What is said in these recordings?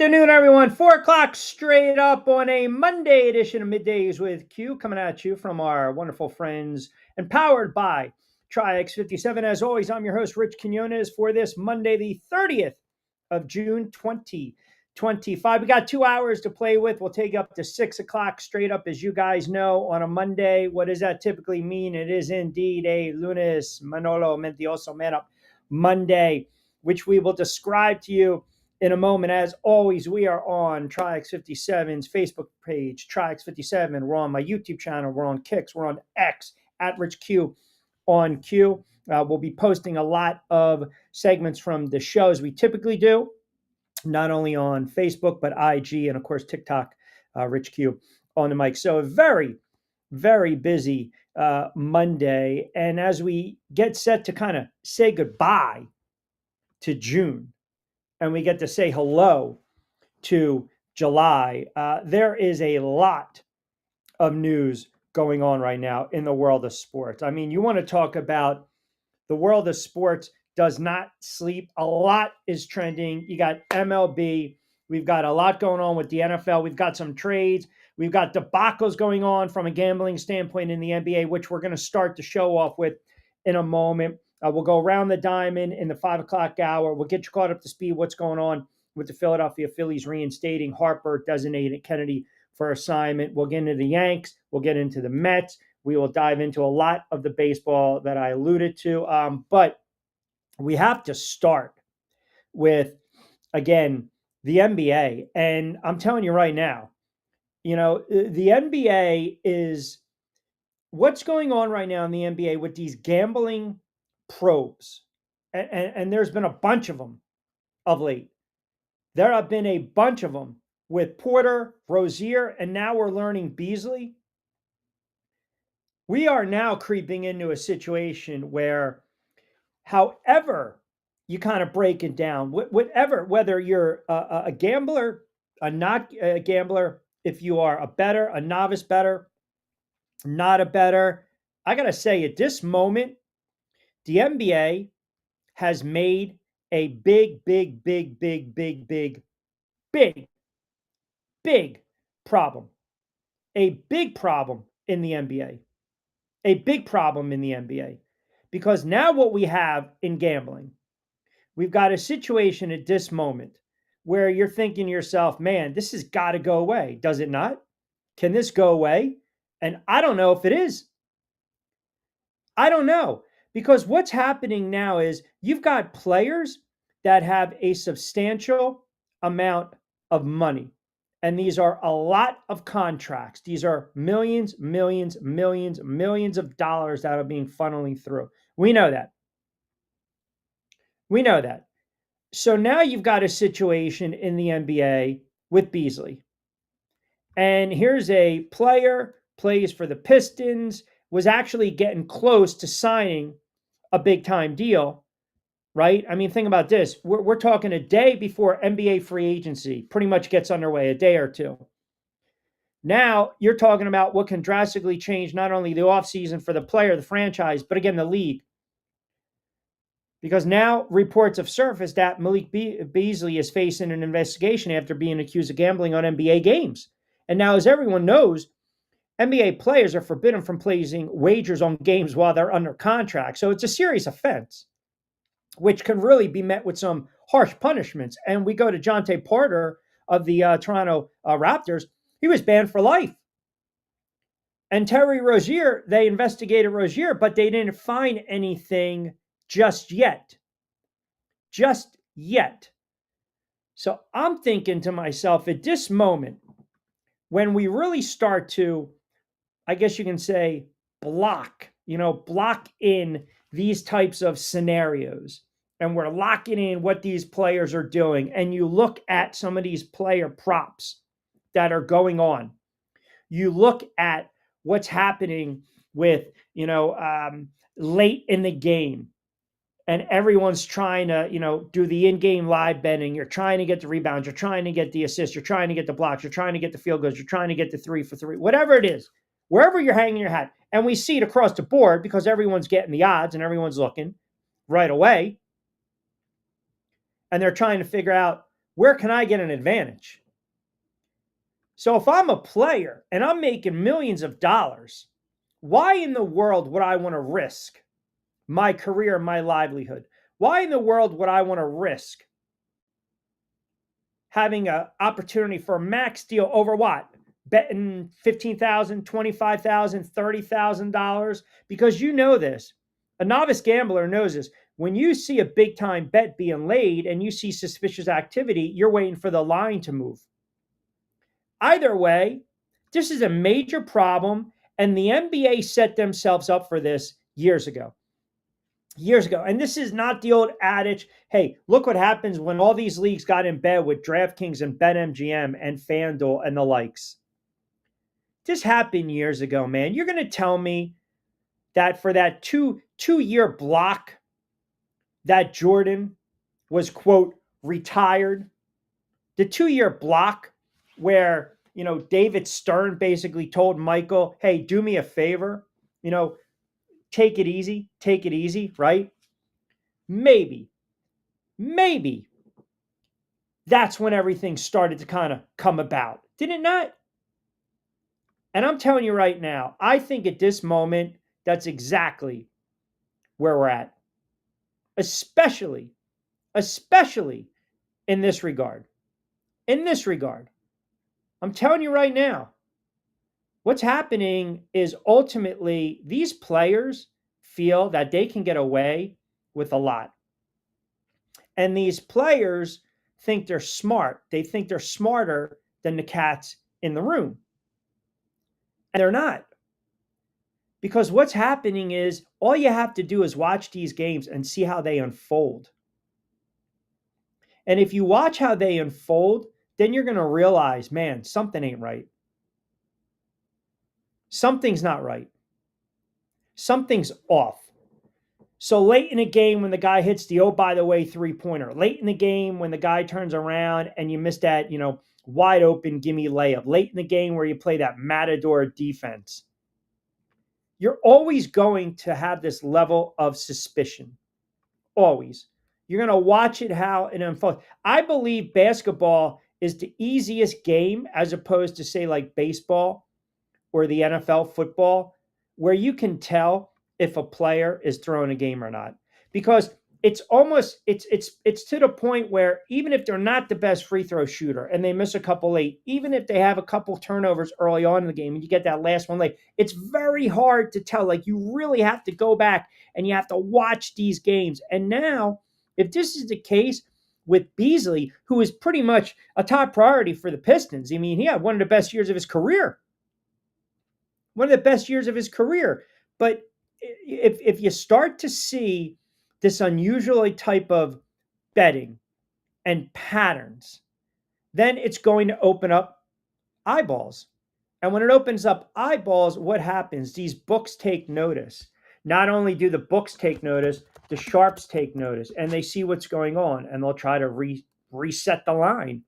afternoon, everyone. 4 o'clock straight up on a Monday edition of Middays with Q, coming at you from our wonderful friends and powered by TriX57. As always, I'm your host, Rich Quiñones, for this Monday, the 30th of June, 2025. We got 2 hours to play with. We'll take up to 6 o'clock straight up, as you guys know, on a Monday. What does that typically mean? It is indeed a lunes, Manolo Mendioso Man Up Monday, which we will describe to you in a moment. As always, we are on TriX57's Facebook page, TriX57. We're on my YouTube channel. We're on Kicks. We're on X, at Rich Q on Q. We'll be posting a lot of segments from the shows we typically do, not only on Facebook, but IG and, of course, TikTok, Rich Q on the mic. So a very, very busy Monday. And as we get set to kind of say goodbye to June, and we get to say hello to July, there is a lot of news going on right now in the world of sports. I mean, you want to talk about the world of sports does not sleep. A lot is trending. You got MLB. We've got a lot going on with the NFL. We've got some trades. We've got debacles going on from a gambling standpoint in the NBA, which we're going to start to show off with in a moment. We'll go around the diamond in the 5 o'clock hour. We'll get you caught up to speed what's going on with the Philadelphia Phillies reinstating Harper, designated Kennedy for assignment. We'll get into the Yanks. We'll get into the Mets. We will dive into a lot of the baseball that I alluded to. But we have to start with, again, the NBA. And I'm telling you right now, the NBA is what's going on right now in the NBA with these gambling probes. And there's been a bunch of them of late. There have been a bunch of them with Porter, Rozier, and now we're learning Beasley. We are now creeping into a situation where, however you kind of break it down, whether you're a gambler, not a gambler, if you are a bettor, a novice bettor, not a bettor, I got to say, at this moment, the NBA has made a big problem. A big problem in the NBA. A big problem in the NBA. Because now what we have in gambling, we've got a situation at this moment where you're thinking to yourself, man, this has got to go away. Does it not? Can this go away? And I don't know if it is. I don't know. Because what's happening now is you've got players that have a substantial amount of money. And these are a lot of contracts. These are millions of dollars that are being funneling through. We know that. So now you've got a situation in the NBA with Beasley. And here's a player, plays for the Pistons, was actually getting close to signing a big-time deal, right? I mean, think about this. We're talking a day before NBA free agency pretty much gets underway, a day or two. Now you're talking about what can drastically change not only the offseason for the player, the franchise, but again, the league. Because now reports have surfaced that Malik Beasley is facing an investigation after being accused of gambling on NBA games. And now, as everyone knows, NBA players are forbidden from placing wagers on games while they're under contract. So it's a serious offense, which can really be met with some harsh punishments. And we go to Jonte Porter of the Toronto Raptors. He was banned for life. And Terry Rozier, they investigated Rozier, but they didn't find anything just yet. So I'm thinking to myself, at this moment, when we really start to, I guess you can say, block in these types of scenarios, and we're locking in what these players are doing, and you look at some of these player props that are going on, you look at what's happening with, late in the game, and everyone's trying to, do the in-game live betting. You're trying to get the rebounds. You're trying to get the assists. You're trying to get the blocks. You're trying to get the field goals. You're trying to get the 3 for 3, whatever it is, wherever you're hanging your hat. And we see it across the board because everyone's getting the odds and everyone's looking right away. And they're trying to figure out Where can I get an advantage? So if I'm a player and I'm making millions of dollars, why in the world would I want to risk my career, my livelihood? Why in the world would I want to risk having an opportunity for a max deal over what? Betting $15,000, $25,000, $30,000? Because you know this. A novice gambler knows this. When you see a big time bet being laid and you see suspicious activity, you're waiting for the line to move. Either way, this is a major problem, and the NBA set themselves up for this years ago. Years ago. And this is not the old adage, hey, look what happens when all these leagues got in bed with DraftKings and BetMGM and FanDuel and the likes. This happened years ago, man. You're going to tell me that for that two-year block that Jordan was, quote, retired, the 2-year block where, David Stern basically told Michael, hey, do me a favor, take it easy, right? Maybe that's when everything started to kind of come about. Did it not? And I'm telling you right now, I think at this moment, that's exactly where we're at. Especially in this regard. In this regard. I'm telling you right now, what's happening is ultimately these players feel that they can get away with a lot. And these players think they're smart. They think they're smarter than the cats in the room. And they're not. Because what's happening is all you have to do is watch these games and see how they unfold. And if you watch how they unfold, then you're going to realize, man, something ain't right. Something's not right. Something's off. So late in a game when the guy hits the, oh, by the way, three-pointer. Late in the game when the guy turns around and you miss that, wide open gimme layup. Late in the game where you play that matador defense. You're always going to have this level of suspicion. Always. You're going to watch it how it unfolds. I believe basketball is the easiest game as opposed to, say, like baseball or the NFL football, where you can tell if a player is throwing a game or not. Because it's almost, it's to the point where even if they're not the best free throw shooter and they miss a couple late, even if they have a couple turnovers early on in the game and you get that last one late, it's very hard to tell. Like, you really have to go back and you have to watch these games. And now, if this is the case with Beasley, who is pretty much a top priority for the Pistons, I mean, he had one of the best years of his career. One of the best years of his career. But if you start to see this unusual type of betting and patterns, then it's going to open up eyeballs. And when it opens up eyeballs, what happens? These books take notice. Not only do the books take notice, the sharps take notice, and they see what's going on, and they'll try to reset the line,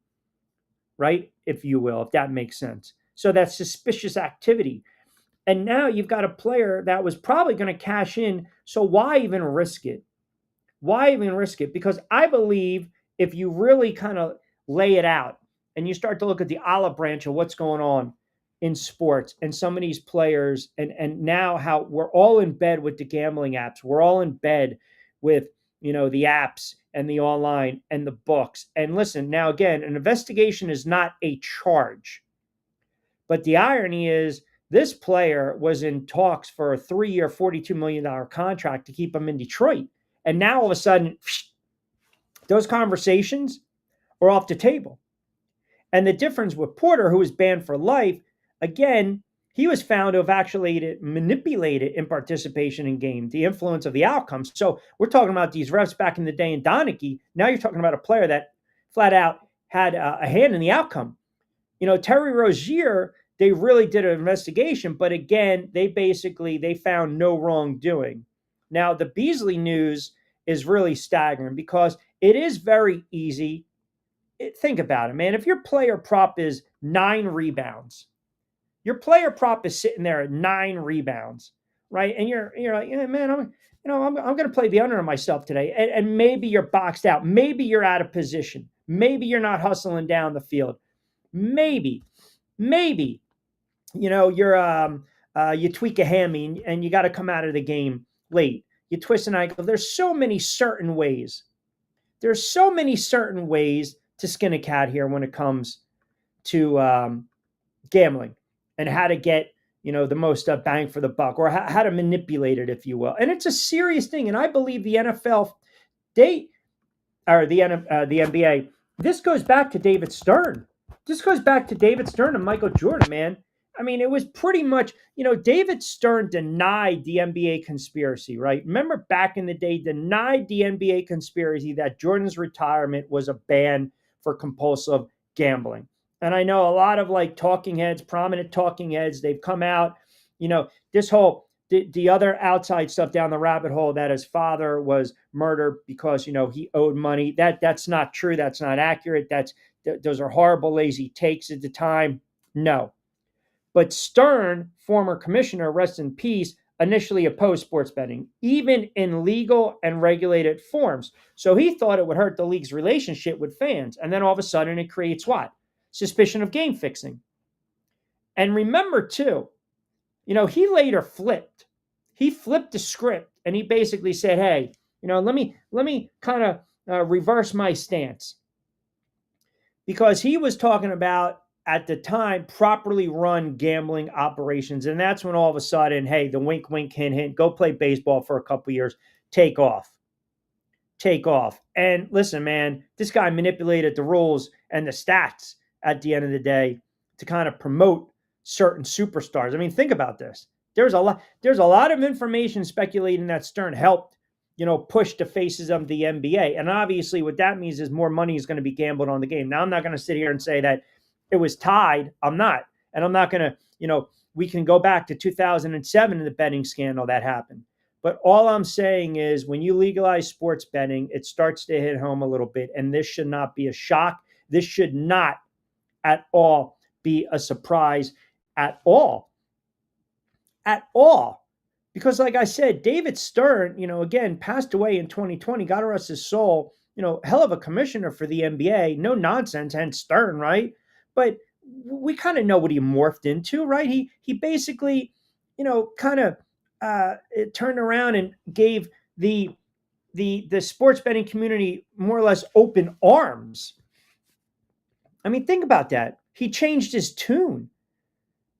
right? If you will, if that makes sense. So that's suspicious activity. And now you've got a player that was probably going to cash in. So why even risk it? Why even risk it? Because I believe if you really kind of lay it out and you start to look at the olive branch of what's going on in sports and some of these players, and now how we're all in bed with the gambling apps. We're all in bed with, the apps and the online and the books. And listen, now again, an investigation is not a charge. But the irony is, this player was in talks for a 3-year, $42 million contract to keep him in Detroit. And now all of a sudden, those conversations are off the table. And the difference with Porter, who was banned for life, again, he was found to have actually manipulated in participation in game, the influence of the outcomes. So we're talking about these refs back in the day in Donaghy. Now you're talking about a player that flat out had a hand in the outcome. Terry Rozier, they really did an investigation, but again, they found no wrongdoing. Now, the Beasley news is really staggering because it is very easy. Think about it, man. If your player prop is 9 rebounds, your player prop is sitting there at 9 rebounds, right? And you're like, yeah, man, I'm going to play the under on myself today. And maybe you're boxed out. Maybe you're out of position. Maybe you're not hustling down the field. Maybe, you tweak a hammy and you got to come out of the game late. You twist an ankle. There's so many certain ways. There's so many certain ways to skin a cat here when it comes to gambling and how to get the most bang for the buck, or how to manipulate it, if you will. And it's a serious thing. And I believe the NFL, they or the NBA. This goes back to David Stern. This goes back to David Stern and Michael Jordan, man. I mean, it was pretty much, David Stern denied the NBA conspiracy, right? Remember back in the day, denied the NBA conspiracy that Jordan's retirement was a ban for compulsive gambling. And I know a lot of talking heads, prominent talking heads, they've come out, this whole the other outside stuff down the rabbit hole that his father was murdered because he owed money. That's not true. That's not accurate. Those are horrible, lazy takes at the time. No, but Stern, former commissioner, rest in peace, initially opposed sports betting, even in legal and regulated forms. So he thought it would hurt the league's relationship with fans, and then all of a sudden it creates what? Suspicion of game fixing. And remember too, he later flipped. He flipped the script and he basically said, "Hey, let me kind of reverse my stance," because he was talking about at the time properly run gambling operations, and that's when all of a sudden, hey, the wink, wink, hint, hint, go play baseball for a couple years, take off. And listen, man, this guy manipulated the rules and the stats at the end of the day to kind of promote certain superstars. I mean, think about this. There's a lot of information speculating that Stern helped, push the faces of the NBA. And obviously what that means is more money is going to be gambled on the game. Now, I'm not going to sit here and say that it was tied. I'm not. And I'm not going to, we can go back to 2007 and the betting scandal that happened. But all I'm saying is when you legalize sports betting, it starts to hit home a little bit. And this should not be a shock. This should not at all be a surprise at all. Because like I said, David Stern, again, passed away in 2020, God rest his soul, hell of a commissioner for the NBA, no nonsense, hence Stern, right? But we kind of know what he morphed into, right? He basically, kind of it turned around and gave the sports betting community more or less open arms. I mean, think about that. He changed his tune.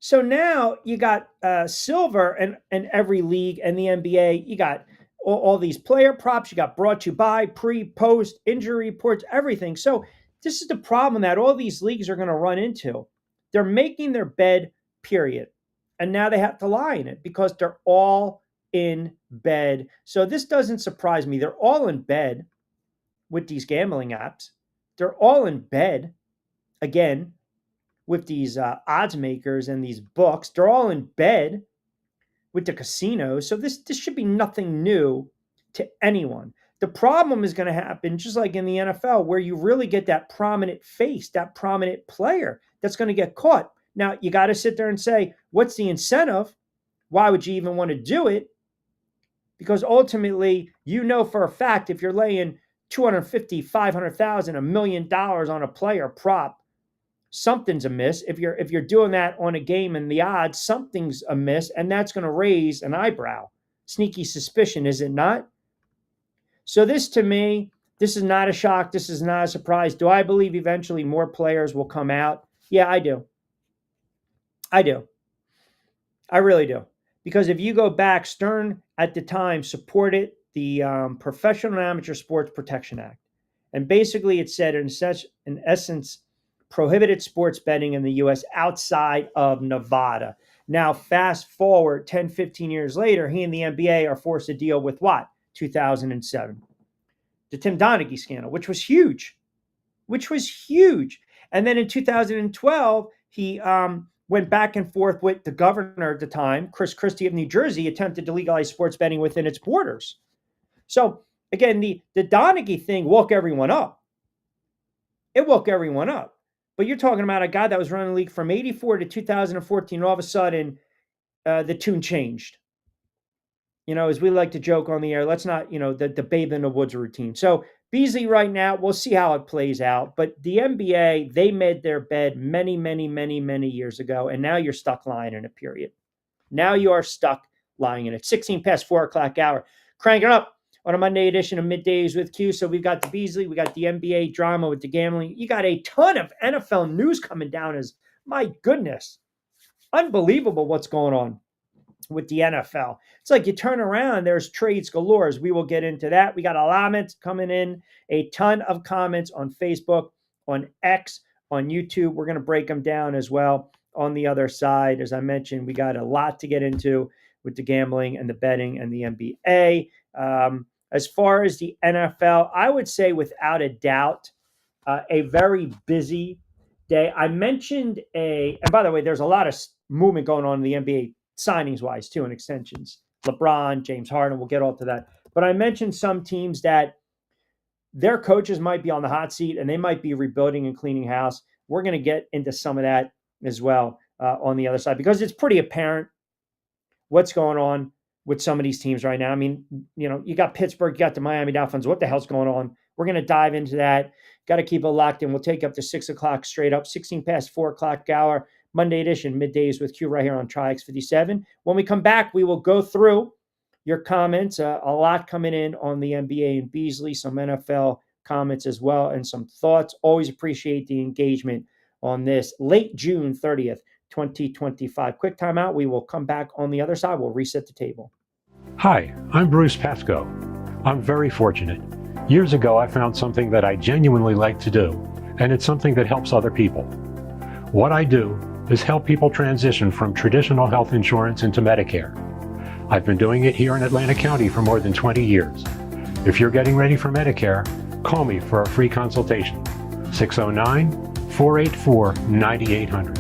So now you got silver in every league and the NBA. You got all these player props. You got brought to you by, pre, post, injury reports, everything. So this is the problem that all these leagues are going to run into. They're making their bed, period. And now they have to lie in it because they're all in bed. So this doesn't surprise me. They're all in bed with these gambling apps. They're all in bed, again, with these odds makers and these books. They're all in bed with the casinos. So this should be nothing new to anyone. The problem is going to happen just like in the NFL, where you really get that prominent face, that prominent player that's going to get caught. Now, you got to sit there and say, what's the incentive? Why would you even want to do it? Because ultimately, for a fact, if you're laying $250,000, $500,000, $1 million on a player prop, something's amiss. If you're doing that on a game and the odds, something's amiss, and that's going to raise an eyebrow. Sneaky suspicion, is it not? So this, to me, this is not a shock. This is not a surprise. Do I believe eventually more players will come out? Yeah, I do. I really do. Because if you go back, Stern at the time supported the Professional and Amateur Sports Protection Act. And basically it said, in essence, prohibited sports betting in the U.S. outside of Nevada. Now, fast forward 10, 15 years later, he and the NBA are forced to deal with what? 2007. The Tim Donaghy scandal, which was huge. And then in 2012, he went back and forth with the governor at the time, Chris Christie of New Jersey, attempted to legalize sports betting within its borders. So, again, the Donaghy thing woke everyone up. It woke everyone up. But you're talking about a guy that was running the league from 84 to 2014. All of a sudden, the tune changed. As we like to joke on the air, let's not, the Babe in the Woods routine. So Beasley right now, we'll see how it plays out. But the NBA, they made their bed many, many, many, many years ago, and now you're stuck lying in it, period. Now you are stuck lying in it. 16 past 4 o'clock hour. Crank it up on a Monday edition of Middays with Q. So we've got the Beasley, we got the NBA drama with the gambling. You got a ton of NFL news coming down as, my goodness, unbelievable what's going on with the NFL. It's like you turn around, there's trades galore. We will get into that. We got allotments coming in, a ton of comments on Facebook, on X, on YouTube. We're going to break them down as well on the other side. As I mentioned, we got a lot to get into with the gambling and the betting and the NBA. As far as the NFL, I would say without a doubt, a very busy day. I mentioned and by the way, there's a lot of movement going on in the NBA signings wise too, and extensions. LeBron, James Harden, we'll get all to that. But I mentioned some teams that their coaches might be on the hot seat and they might be rebuilding and cleaning house. We're going to get into some of that as well on the other side, because it's pretty apparent what's going on with some of these teams right now. I mean, you got Pittsburgh, you got the Miami Dolphins. What the hell's going on? We're going to dive into that. Got to keep it locked in. We'll take up to 6 o'clock straight up, 16 past 4 o'clock hour, Monday edition, Middays with Q right here on TriX 57. When we come back, we will go through your comments. A lot coming in on the NBA and Beasley, some NFL comments as well, and some thoughts. Always appreciate the engagement on this late June 30th, 2025. Quick timeout. We will come back on the other side. We'll reset the table. Hi, I'm Bruce Pascoe. I'm very fortunate. Years ago, I found something that I genuinely like to do, and it's something that helps other people. What I do is help people transition from traditional health insurance into Medicare. I've been doing it here in Atlantic County for more than 20 years. If you're getting ready for Medicare, call me for a free consultation. 609-484-9800.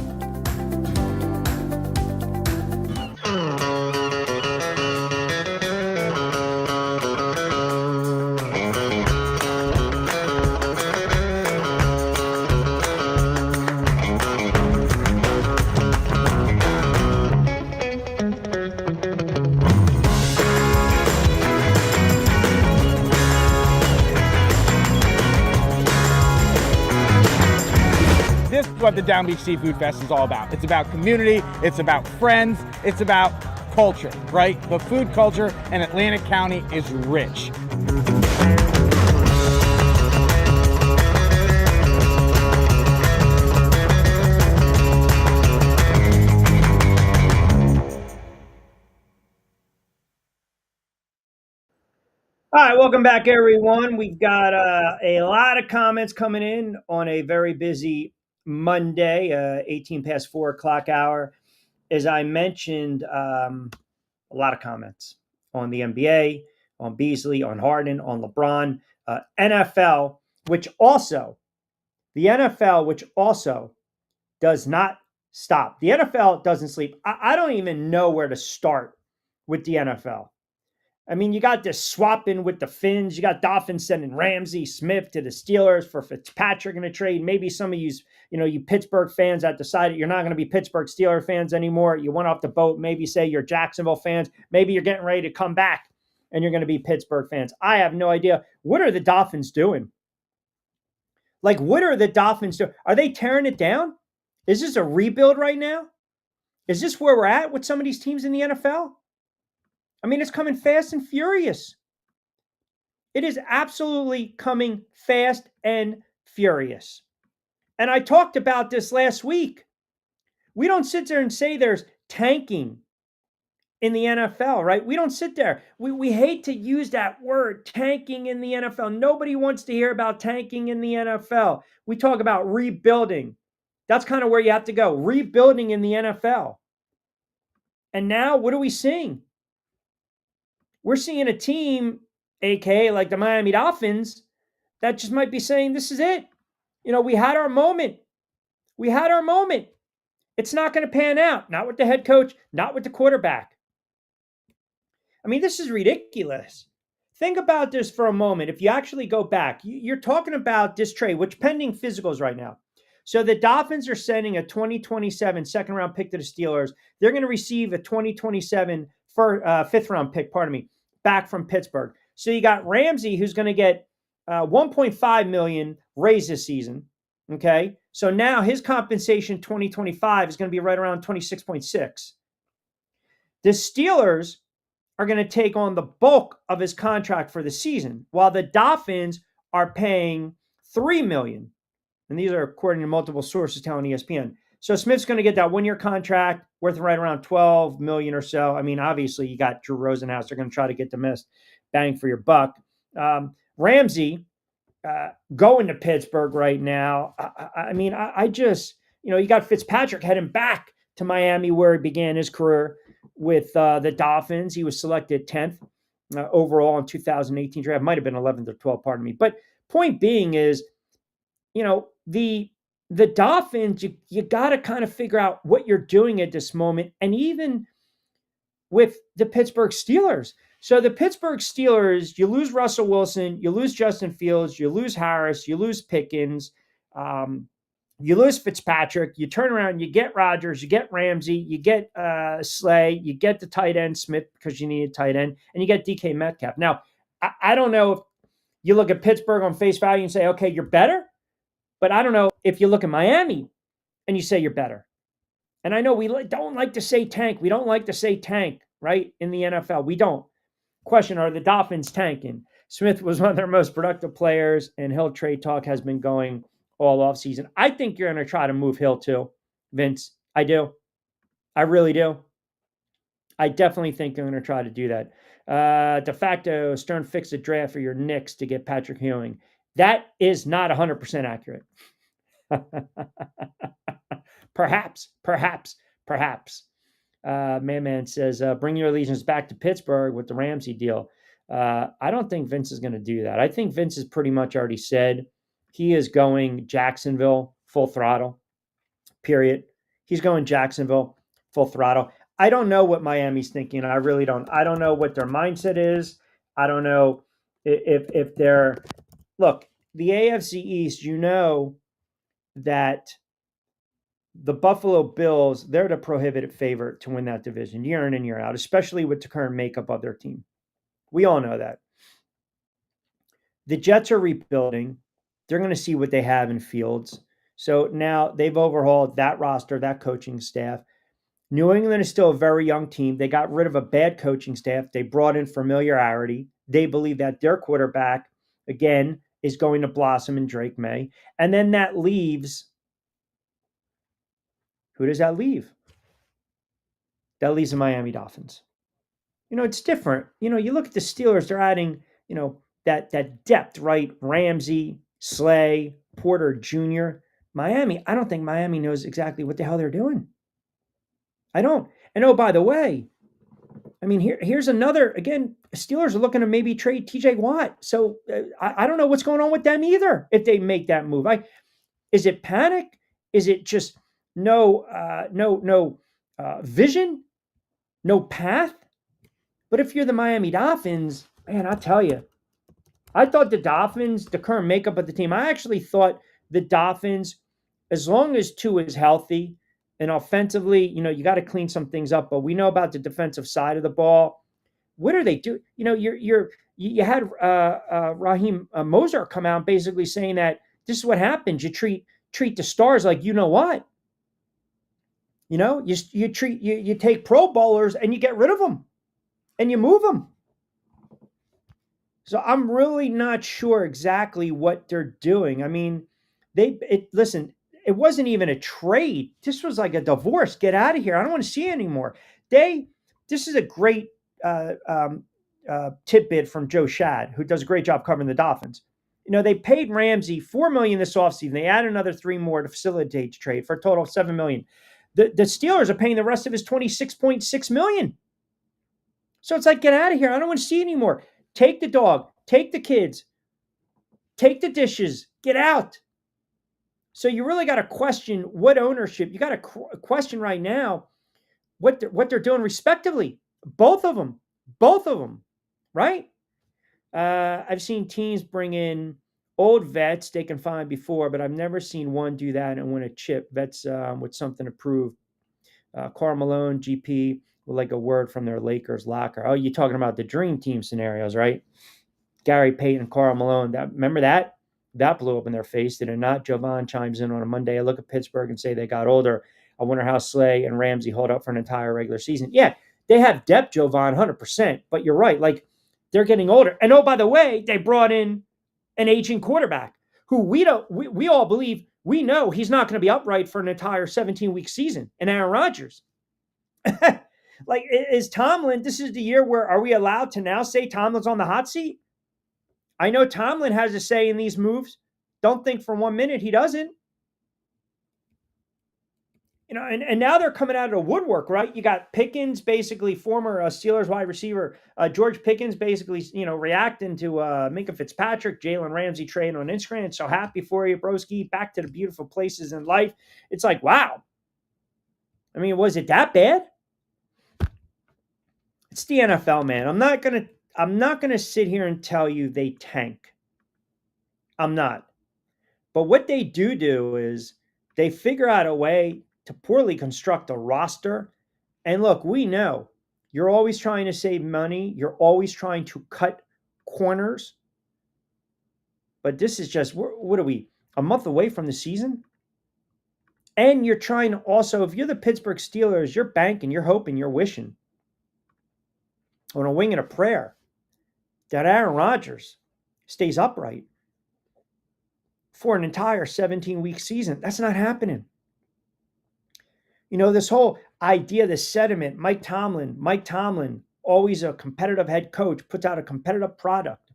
What the Down Beach Seafood Fest is all about. It's about community, it's about friends, it's about culture, right? The food culture in Atlantic County is rich. All right, welcome back, everyone. We've got a lot of comments coming in on a very busy Monday, 18 past 4 o'clock hour. As I mentioned, a lot of comments on the NBA, on Beasley, on Harden, on LeBron, NFL, which also does not stop. The NFL doesn't sleep. I don't even know where to start with the NFL. I mean, you got this swapping with the Finns. You got Dolphins sending Ramsey Smith to the Steelers for Fitzpatrick in a trade. Maybe some of you Pittsburgh fans that decided you're not going to be Pittsburgh Steelers fans anymore. You went off the boat. Maybe say you're Jacksonville fans. Maybe you're getting ready to come back and you're going to be Pittsburgh fans. I have no idea. What are the Dolphins doing? Like, what are the Dolphins doing? Are they tearing it down? Is this a rebuild right now? Is this where we're at with some of these teams in the NFL? I mean, it's coming fast and furious. It is absolutely coming fast and furious. And I talked about this last week. We don't sit there and say there's tanking in the NFL, right? We don't sit there. We hate to use that word, tanking in the NFL. Nobody wants to hear about tanking in the NFL. We talk about rebuilding. That's kind of where you have to go, rebuilding in the NFL. And now what are we seeing? We're seeing a team, aka like the Miami Dolphins, that just might be saying, this is it. We had our moment. It's not going to pan out. Not with the head coach, not with the quarterback. I mean, this is ridiculous. Think about this for a moment. If you actually go back, you're talking about this trade, which pending physicals right now. So the Dolphins are sending a 2027 second round pick to the Steelers. They're going to receive a 2027 fifth round pick, back from Pittsburgh. So you got Ramsey, who's going to get $1.5 million raised this season. Okay, so now his compensation 2025 is going to be right around 26.6. The Steelers are going to take on the bulk of his contract for the season, while the Dolphins are paying $3 million. And these are according to multiple sources telling ESPN. So Smith's going to get that 1-year contract worth right around $12 million or so. I mean, obviously you got Drew Rosenhaus. They're going to try to get the most bang for your buck. Ramsey going to Pittsburgh right now. I mean, I just, you got Fitzpatrick heading back to Miami where he began his career with the Dolphins. He was selected 10th overall in 2018 draft. Might have been 11th or 12th, pardon me. But point being is, the Dolphins, you got to kind of figure out what you're doing at this moment. And even with the Pittsburgh Steelers. So the Pittsburgh Steelers, you lose Russell Wilson, you lose Justin Fields, you lose Harris, you lose Pickens, you lose Fitzpatrick, you turn around, you get Rodgers, you get Ramsey, you get Slay, you get the tight end Smith because you need a tight end, and you get DK Metcalf. Now, I don't know if you look at Pittsburgh on face value and say, okay, you're better, but I don't know if you look at Miami and you say you're better. And I know we don't like to say tank. We don't like to say tank, right, in the NFL. We don't. Question, are the Dolphins tanking? Smith was one of their most productive players, and Hill trade talk has been going all offseason. I think you're going to try to move Hill too, Vince. I do. I really do. I definitely think they're going to try to do that. De facto, Stern fixed a draft for your Knicks to get Patrick Ewing. That is not 100% accurate. Perhaps. Man says, bring your allegiance back to Pittsburgh with the Ramsey deal. I don't think Vince is going to do that. I think Vince has pretty much already said he is going Jacksonville full throttle, period. He's going Jacksonville full throttle. I don't know what Miami's thinking. I really don't. I don't know what their mindset is. I don't know if they're – look, the AFC East, that the Buffalo Bills, they're the prohibitive favorite to win that division year in and year out, especially with the current makeup of their team. We all know that. The Jets are rebuilding. They're going to see what they have in Fields. So now they've overhauled that roster, that coaching staff. New England is still a very young team. They got rid of a bad coaching staff. They brought in familiarity. They believe that their quarterback, again, is going to blossom in Drake May. And then that leaves, who does that leave? That leaves the Miami Dolphins. It's different. You look at the Steelers, they're adding, that depth, right? Ramsey, Slay, Porter Jr. Miami, I don't think Miami knows exactly what the hell they're doing. I don't. And oh, by the way, I mean, here's another, again, Steelers are looking to maybe trade TJ Watt. So I don't know what's going on with them either if they make that move. Is it panic? Is it just no vision, no path? But if you're the Miami Dolphins, man, I'll tell you, I thought the Dolphins, the current makeup of the team, I actually thought the Dolphins, as long as Tua is healthy and offensively, you got to clean some things up. But we know about the defensive side of the ball. What are they doing? You had Raheem Mostert come out basically saying that this is what happens. You treat the stars like what. You take Pro Bowlers and you get rid of them and you move them. So I'm really not sure exactly what they're doing. I mean, listen, it wasn't even a trade. This was like a divorce. Get out of here. I don't want to see it anymore. This is a great tidbit from Joe Shad, who does a great job covering the Dolphins. They paid Ramsey $4 million this offseason. They added another $3 million to facilitate the trade for a total of $7 million. The Steelers are paying the rest of his $26.6 million. So it's like, get out of here. I don't want to see it anymore. Take the dog, take the kids, take the dishes, get out. So you really got to question what ownership. You got to question right now what they're doing respectively. Both of them, right? I've seen teams bring in old vets they can find before, but I've never seen one do that and win a chip. Vets with something to prove. Karl Malone, GP, with like a word from their Lakers locker. Oh, you're talking about the dream team scenarios, right? Gary Payton, Karl Malone. Remember that? That blew up in their face, did it not? Jovan chimes in on a Monday. I look at Pittsburgh and say they got older. I wonder how Slay and Ramsey hold up for an entire regular season. Yeah, they have depth, Jovan, 100%. But you're right. Like, they're getting older. And oh, by the way, they brought in an aging quarterback who we all believe, we know he's not going to be upright for an entire 17-week season. And Aaron Rodgers. Like, is Tomlin, this is the year where are we allowed to now say Tomlin's on the hot seat? I know Tomlin has a say in these moves. Don't think for 1 minute he doesn't. And now they're coming out of the woodwork, right? You got Pickens, basically former Steelers wide receiver, George Pickens, basically, reacting to Minka Fitzpatrick, Jalen Ramsey trade on Instagram. So happy for you, broski. Back to the beautiful places in life. It's like, wow. I mean, was it that bad? It's the NFL, man. I'm not gonna sit here and tell you they tank. I'm not. But what they do is they figure out a way to poorly construct a roster. And look, we know you're always trying to save money. You're always trying to cut corners. But this is just, what are we, a month away from the season? And you're trying to also, if you're the Pittsburgh Steelers, you're banking, you're hoping, you're wishing on a wing and a prayer that Aaron Rodgers stays upright for an entire 17-week season. That's not happening. This whole idea, this sentiment, Mike Tomlin, always a competitive head coach, puts out a competitive product.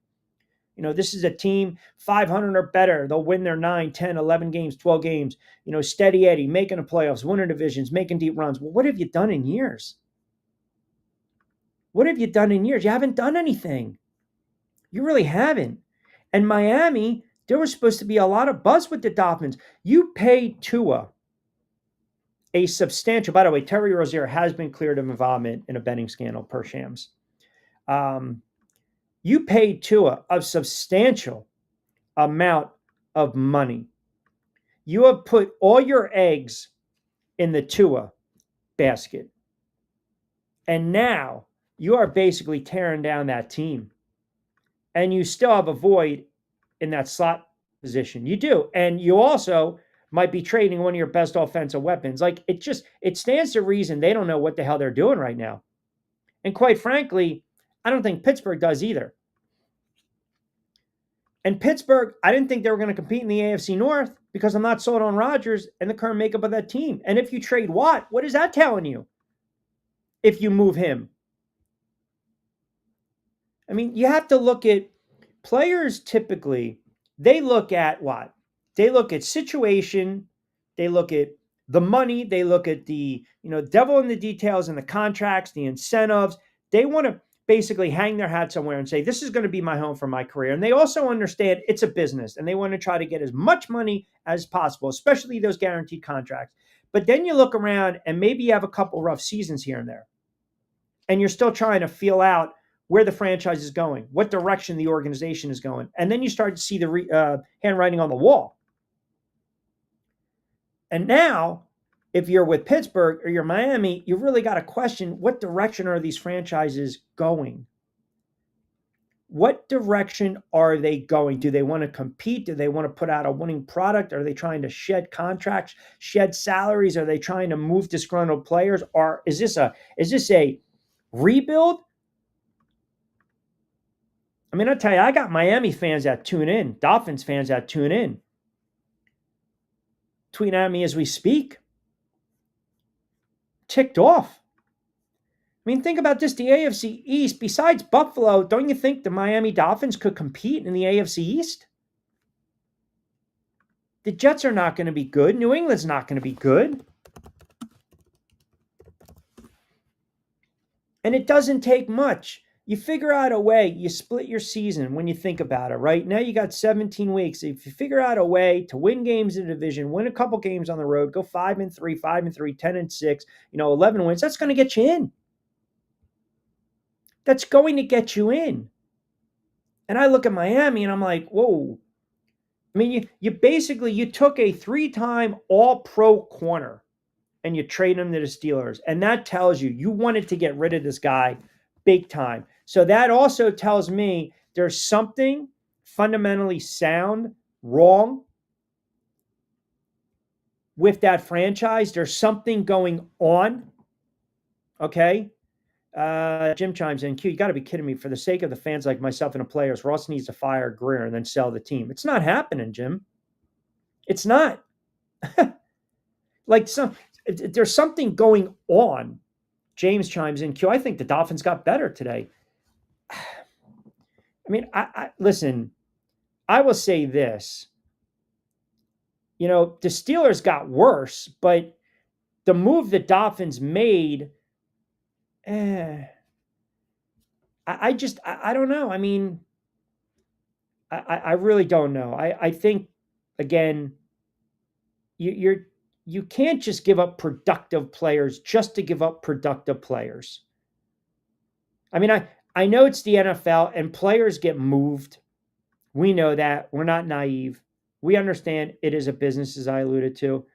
This is a team 500 or better. They'll win their 9, 10, 11 games, 12 games. Steady Eddie, making the playoffs, winning divisions, making deep runs. Well, what have you done in years? What have you done in years? You haven't done anything. You really haven't. And Miami, there was supposed to be a lot of buzz with the Dolphins. You paid Tua a substantial, by the way, Terry Rozier has been cleared of involvement in a betting scandal per Shams. You paid Tua a substantial amount of money. You have put all your eggs in the Tua basket. And now you are basically tearing down that team. And you still have a void in that slot position. You do. And you also might be trading one of your best offensive weapons. Like, it stands to reason they don't know what the hell they're doing right now. And quite frankly, I don't think Pittsburgh does either. And Pittsburgh, I didn't think they were going to compete in the AFC North because I'm not sold on Rodgers and the current makeup of that team. And if you trade Watt, what is that telling you? If you move him. I mean, you have to look at players typically, they look at what? They look at situation, they look at the money, they look at the, devil in the details and the contracts, the incentives. They want to basically hang their hat somewhere and say, this is going to be my home for my career. And they also understand it's a business and they want to try to get as much money as possible, especially those guaranteed contracts. But then you look around and maybe you have a couple rough seasons here and there. And you're still trying to feel out where the franchise is going, what direction the organization is going. And then you start to see the handwriting on the wall. And now, if you're with Pittsburgh or you're Miami, you really got to question, what direction are these franchises going? What direction are they going? Do they want to compete? Do they want to put out a winning product? Are they trying to shed contracts, shed salaries? Are they trying to move disgruntled players? Or is this a rebuild? I mean, I'll tell you, I got Miami fans that tune in, Dolphins fans that tune in. Tweeting at me as we speak. Ticked off. I mean, think about this. The AFC East, besides Buffalo, don't you think the Miami Dolphins could compete in the AFC East? The Jets are not going to be good. New England's not going to be good. And it doesn't take much. You figure out a way, you split your season when you think about it, right? Now you got 17 weeks. If you figure out a way to win games in the division, win a couple games on the road, go 5-3, 5-3, 10-6, 11 wins, that's going to get you in. That's going to get you in. And I look at Miami and I'm like, whoa. I mean, you took a 3-time all-pro corner and you trade him to the Steelers. And that tells you wanted to get rid of this guy big time. So that also tells me there's something fundamentally wrong with that franchise. There's something going on. Okay. Jim chimes in. Q, you got to be kidding me. For the sake of the fans like myself and the players, Ross needs to fire Greer and then sell the team. It's not happening, Jim. It's not. There's something going on. James chimes in. Q, I think the Dolphins got better today. I mean, I listen. I will say this. The Steelers got worse, but the move the Dolphins made, I don't know. I mean, I really don't know. I think, again, you can't just give up productive players just to give up productive players. I mean, I know it's the NFL and players get moved. We know that. We're not naive. We understand it is a business, as I alluded to.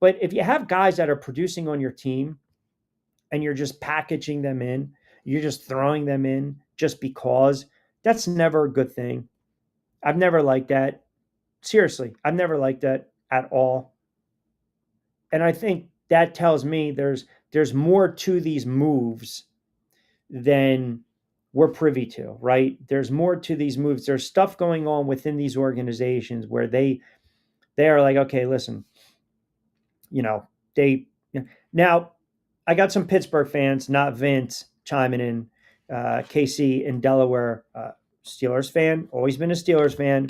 But if you have guys that are producing on your team and you're just packaging them in, you're just throwing them in just because, that's never a good thing. I've never liked that. Seriously, I've never liked that at all. And I think that tells me there's more to these moves than we're privy to, right? There's more to these moves. There's stuff going on within these organizations where they are like, okay, listen, now I got some Pittsburgh fans, not Vince, chiming in. KC in Delaware, Steelers fan, always been a Steelers fan,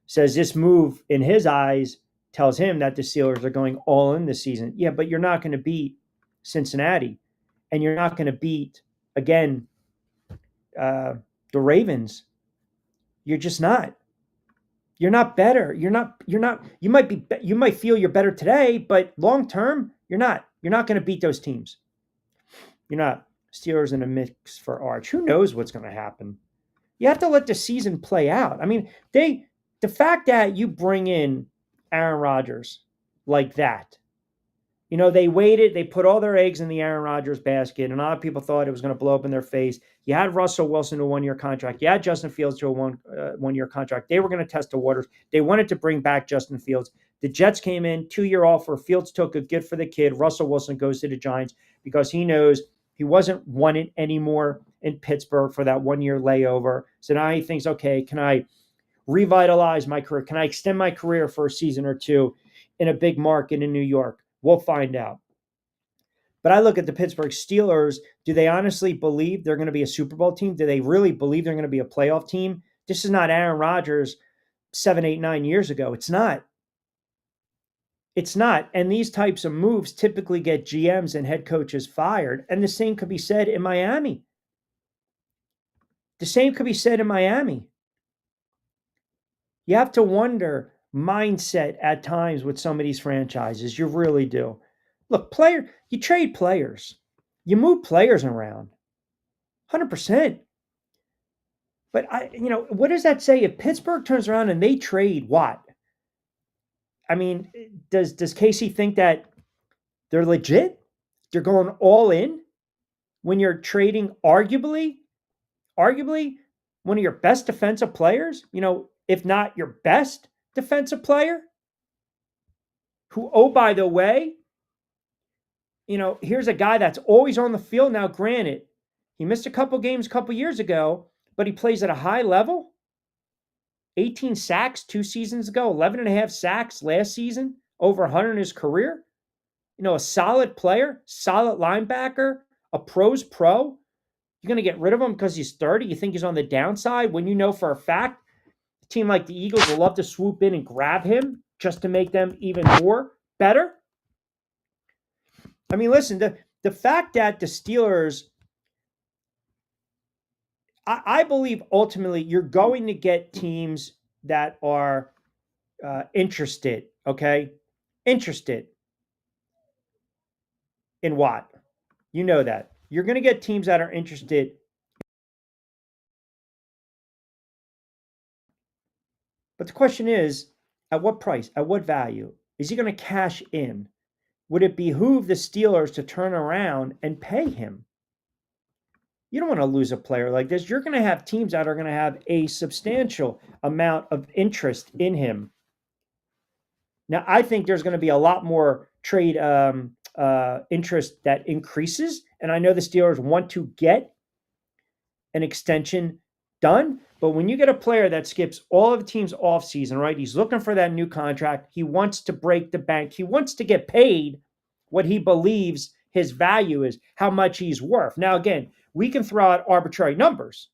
says this move in his eyes tells him that the Steelers are going all in this season. Yeah, but you're not going to beat Cincinnati, and you're not going to beat, again, the Ravens. You're just not. You're not better. You might feel you're better today, but long term, you're not. You're not going to beat those teams. You're not. Steelers in a mix for Arch. Who knows what's going to happen? You have to let the season play out. I mean, the fact that you bring in Aaron Rodgers like that, they waited, they put all their eggs in the Aaron Rodgers basket, and a lot of people thought it was going to blow up in their face. You had Russell Wilson to a one-year contract. You had Justin Fields to a one-year contract. They were going to test the waters. They wanted to bring back Justin Fields. The Jets came in, 2-year offer. Fields took a good for the kid. Russell Wilson goes to the Giants because he knows he wasn't wanted anymore in Pittsburgh for that 1-year layover. So now he thinks, okay, can I revitalize my career? Can I extend my career for a season or two in a big market in New York? We'll find out. But I look at the Pittsburgh Steelers. Do they honestly believe they're going to be a Super Bowl team? Do they really believe they're going to be a playoff team? This is not Aaron Rodgers 7, 8, 9 years ago. It's not. It's not. And these types of moves typically get GMs and head coaches fired. And the same could be said in Miami. You have to wonder mindset at times with some of these franchises. You really do. Look, you trade players. You move players around. 100%. But what does that say? If Pittsburgh turns around and they trade Watt, I mean, does Casey think that they're legit? They're going all in when you're trading arguably one of your best defensive players, if not your best defensive player, who, oh, by the way, here's a guy that's always on the field. Now, granted, he missed a couple games a couple years ago, but he plays at a high level. 18 sacks 2 seasons ago, 11 and a half sacks last season, over 100 in his career. A solid player, solid linebacker, a pro's pro. You're going to get rid of him because he's 30? You think he's on the downside when you know for a fact a team like the Eagles will love to swoop in and grab him just to make them even more better? I mean, listen, the fact that the Steelers, I believe ultimately you're going to get teams that are interested, okay? Interested in Watt. You know that. You're going to get teams that are interested. But the question is, at what price? At what value? Is he going to cash in? Would it behoove the Steelers to turn around and pay him? You don't want to lose a player like this. You're going to have teams that are going to have a substantial amount of interest in him. Now, I think there's going to be a lot more trade interest that increases. And I know the Steelers want to get an extension done. But when you get a player that skips all of the team's offseason, right? He's looking for that new contract. He wants to break the bank. He wants to get paid what he believes his value is, how much he's worth. Now, again, we can throw out arbitrary numbers.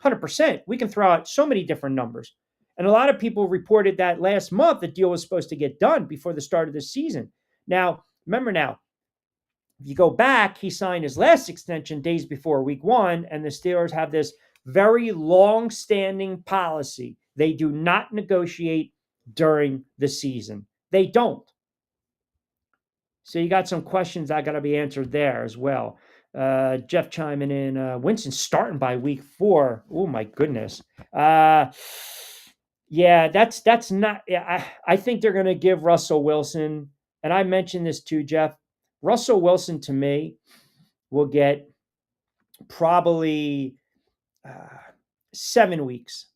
100%. We can throw out so many different numbers. And a lot of people reported that last month the deal was supposed to get done before the start of the season. Now, remember now, if you go back, he signed his last extension days before week 1, and the Steelers have this very long-standing policy. They do not negotiate during the season. They don't. So you got some questions that got to be answered there as well. Jeff chiming in, Winston starting by week 4. Oh my goodness. Yeah, that's not. Yeah, I think they're going to give Russell Wilson, and I mentioned this too, Jeff. Russell Wilson to me will get probably 7 weeks.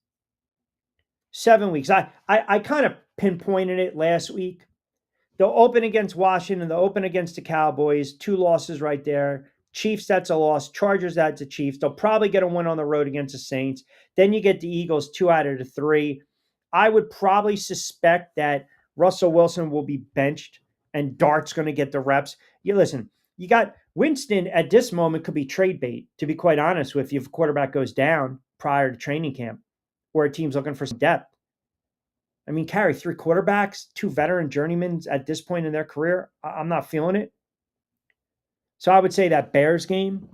7 weeks. I kind of pinpointed it last week. They'll open against Washington. They'll open against the Cowboys. 2 losses right there. Chiefs, that's a loss. Chargers, that's a Chiefs. They'll probably get a win on the road against the Saints. Then you get the Eagles, 2 out of the 3. I would probably suspect that Russell Wilson will be benched and Dart's going to get the reps. You listen, you got Winston at this moment could be trade bait, to be quite honest with you, if a quarterback goes down prior to training camp or a team's looking for some depth. I mean, carry 3 quarterbacks, 2 veteran journeymen at this point in their career. I'm not feeling it. So I would say that Bears game,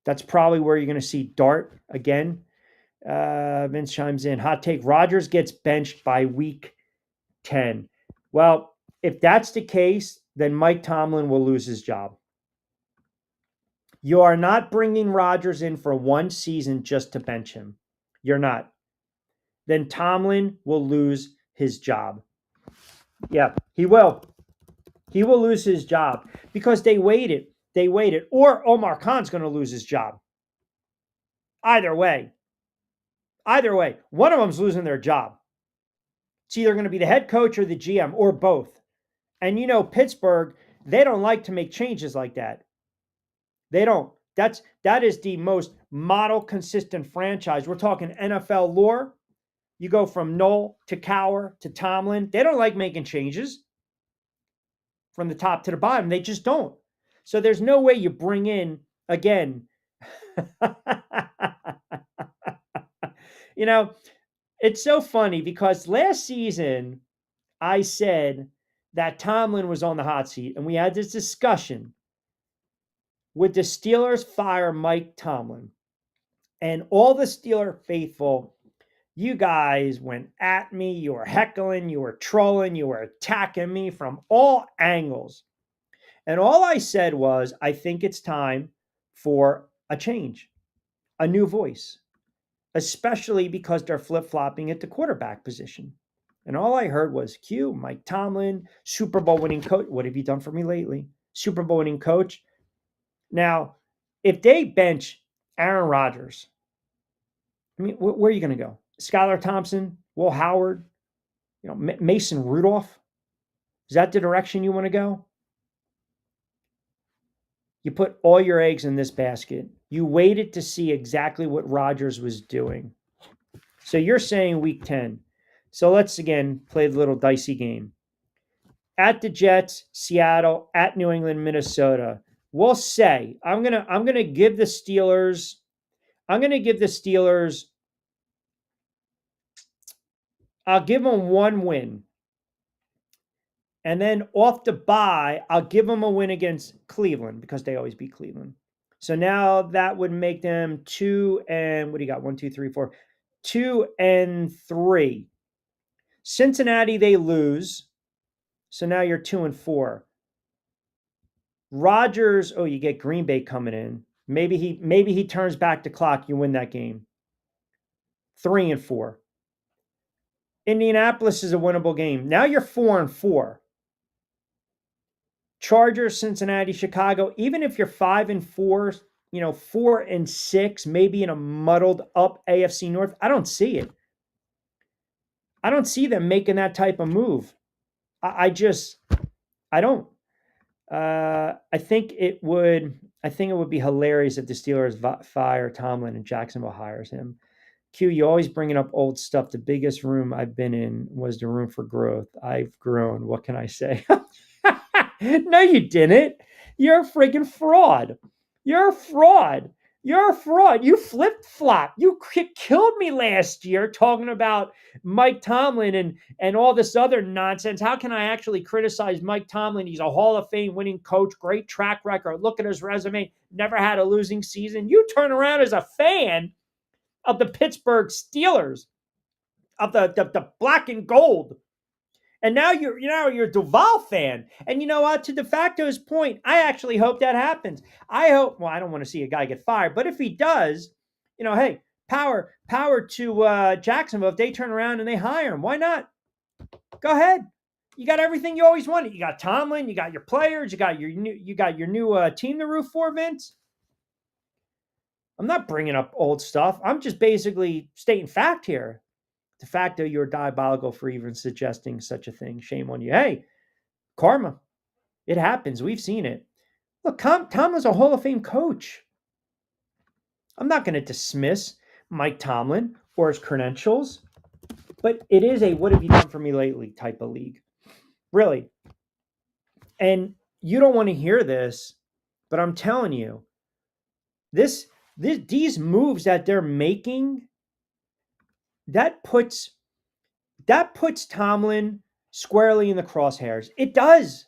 that's probably where you're going to see Dart again. Vince chimes in. Hot take, Rodgers gets benched by week 10. Well, if that's the case, then Mike Tomlin will lose his job. You are not bringing Rodgers in for 1 season just to bench him. You're not. Then Tomlin will lose his job. Yeah, he will. He will lose his job because they waited. They waited. Or Omar Khan's going to lose his job. Either way. Either way. One of them's losing their job. It's either going to be the head coach or the GM or both. And you know, Pittsburgh, they don't like to make changes like that. They don't. That is the most model consistent franchise. We're talking NFL lore. You go from Noel to Cowher to Tomlin. They don't like making changes from the top to the bottom. They just don't. So there's no way you bring in, again, you know, it's so funny because last season I said that Tomlin was on the hot seat and we had this discussion. Would the Steelers fire Mike Tomlin? And all the Steeler faithful, you guys went at me. You were heckling. You were trolling. You were attacking me from all angles. And all I said was, I think it's time for a change, a new voice, especially because they're flip-flopping at the quarterback position. And all I heard was, Q, Mike Tomlin, Super Bowl winning coach. What have you done for me lately? Super Bowl winning coach. Now, if they bench Aaron Rodgers, I mean, where are you going to go? Skylar Thompson, Will Howard, Mason Rudolph? Is that the direction you want to go? You put all your eggs in this basket. You waited to see exactly what Rodgers was doing. So you're saying week 10. So let's again play the little dicey game. At the Jets, Seattle, at New England, Minnesota. We'll say I'm gonna give the Steelers. I'll give them 1 win. And then off the bye, I'll give them a win against Cleveland because they always beat Cleveland. So now that would make them 2 and what do you got? 1, 2, 3, 4. 2 and 3. Cincinnati, they lose. So now you're 2 and 4. Rodgers, you get Green Bay coming in. Maybe he turns back the clock. You win that game. 3 and 4. Indianapolis is a winnable game. Now you're 4 and 4. Chargers, Cincinnati, Chicago. Even if you're 5 and 4, 4-6, maybe in a muddled up AFC North. I don't see it. I don't see them making that type of move. I don't. I think it would. I think it would be hilarious if the Steelers fire Tomlin and Jacksonville hires him. Q, you always bringing up old stuff. The biggest room I've been in was the room for growth. I've grown. What can I say? No, you didn't. You're a friggin' fraud. You're a fraud. You're a fraud. You flip-flop. You killed me last year talking about Mike Tomlin and all this other nonsense. How can I actually criticize Mike Tomlin? He's a Hall of Fame winning coach, great track record. Look at his resume. Never had a losing season. You turn around as a fan of the Pittsburgh Steelers, of the black and gold. And now you're a Duval fan. And you know what? To de facto's point, I actually hope that happens. I hope, well, I don't want to see a guy get fired, but if he does, hey, power to Jacksonville if they turn around and they hire him. Why not? Go ahead. You got everything you always wanted. You got Tomlin, you got your players, you got your new team to root for, Vince. I'm not bringing up old stuff. I'm just basically stating fact here. De facto, you're diabolical for even suggesting such a thing. Shame on you. Hey, karma. It happens. We've seen it. Look, Tomlin's a Hall of Fame coach. I'm not going to dismiss Mike Tomlin or his credentials, but it is a what have you done for me lately type of league. Really. And you don't want to hear this, but I'm telling you, these moves that they're making, that puts Tomlin squarely in the crosshairs. It does.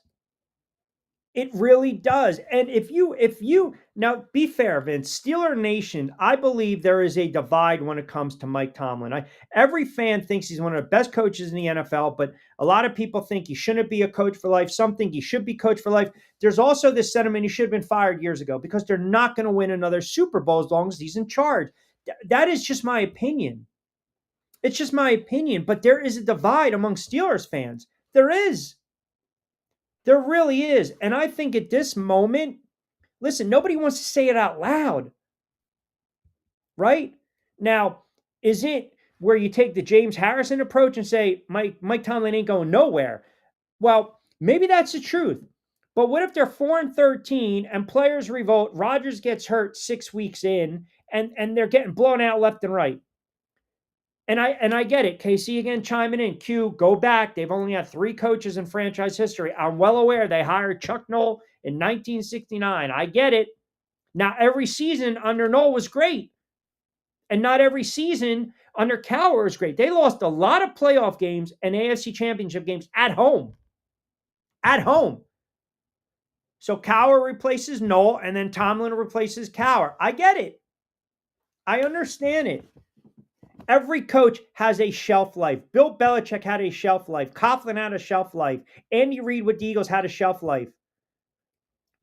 It really does. And if you now be fair, Vince, Steeler Nation, I believe there is a divide when it comes to Mike Tomlin. Every fan thinks he's one of the best coaches in the NFL, but a lot of people think he shouldn't be a coach for life. Some think he should be coach for life. There's also this sentiment he should have been fired years ago because they're not going to win another Super Bowl as long as he's in charge. That is just my opinion. It's just my opinion, but there is a divide among Steelers fans. There is. There really is. And I think at this moment, listen, nobody wants to say it out loud. Right? Now, is it where you take the James Harrison approach and say, Mike Tomlin ain't going nowhere? Well, maybe that's the truth. But what if they're 4-13 and players revolt, Rodgers gets hurt 6 weeks in, and they're getting blown out left and right? And I get it. KC again chiming in. Q, go back. They've only had 3 coaches in franchise history. I'm well aware they hired Chuck Noll in 1969. I get it. Now, every season under Noll was great. And not every season under Cowher was great. They lost a lot of playoff games and AFC championship games at home. At home. So Cowher replaces Noll, and then Tomlin replaces Cowher. I get it. I understand it. Every coach has a shelf life. Bill Belichick had a shelf life. Coughlin had a shelf life. Andy Reid with the Eagles had a shelf life.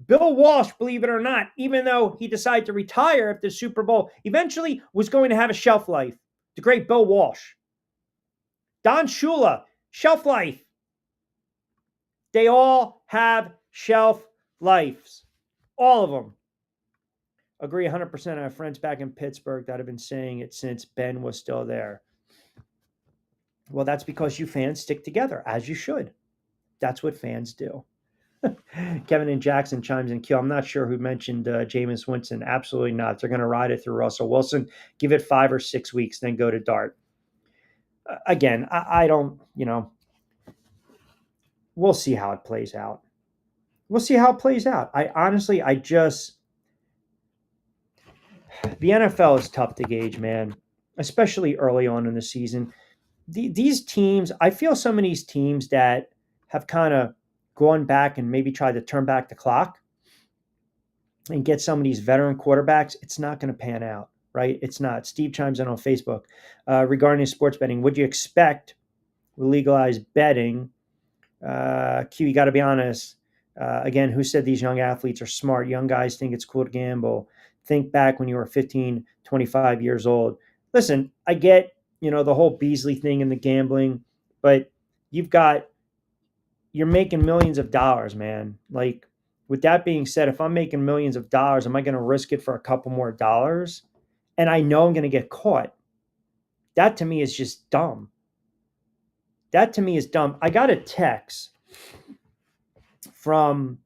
Bill Walsh, believe it or not, even though he decided to retire after the Super Bowl, eventually was going to have a shelf life. The great Bill Walsh. Don Shula, shelf life. They all have shelf lives. All of them. Agree 100%. I have friends back in Pittsburgh that have been saying it since Ben was still there. Well, that's because you fans stick together, as you should. That's what fans do. Kevin and Jackson chimes in. Q, I'm not sure who mentioned Jameis Winston. Absolutely not. They're going to ride it through Russell Wilson. Give it 5 or 6 weeks, then go to Dart. Again, I don't, we'll see how it plays out. We'll see how it plays out. The NFL is tough to gauge, man, especially early on in the season. These teams, I feel some of these teams that have kind of gone back and maybe tried to turn back the clock and get some of these veteran quarterbacks, it's not going to pan out, right? It's not. Steve chimes in on Facebook regarding sports betting. Would you expect we legalize betting? Q, you got to be honest. Again, who said these young athletes are smart? Young guys think it's cool to gamble. Think back when you were 15, 25 years old. Listen, I get, the whole Beasley thing and the gambling, but you're making millions of dollars, man. Like, With that being said, if I'm making millions of dollars, am I going to risk it for a couple more dollars? And I know I'm going to get caught. That to me is just dumb. That to me is dumb. I got a text from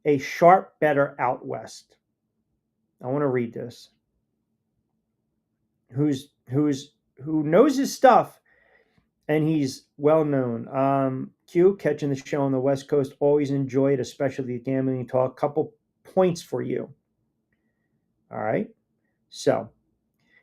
a sharp better out west. I want to read this. Who knows his stuff, and he's well known. Q, catching the show on the West Coast, always enjoyed, especially the gambling talk. Couple points for you. All right. So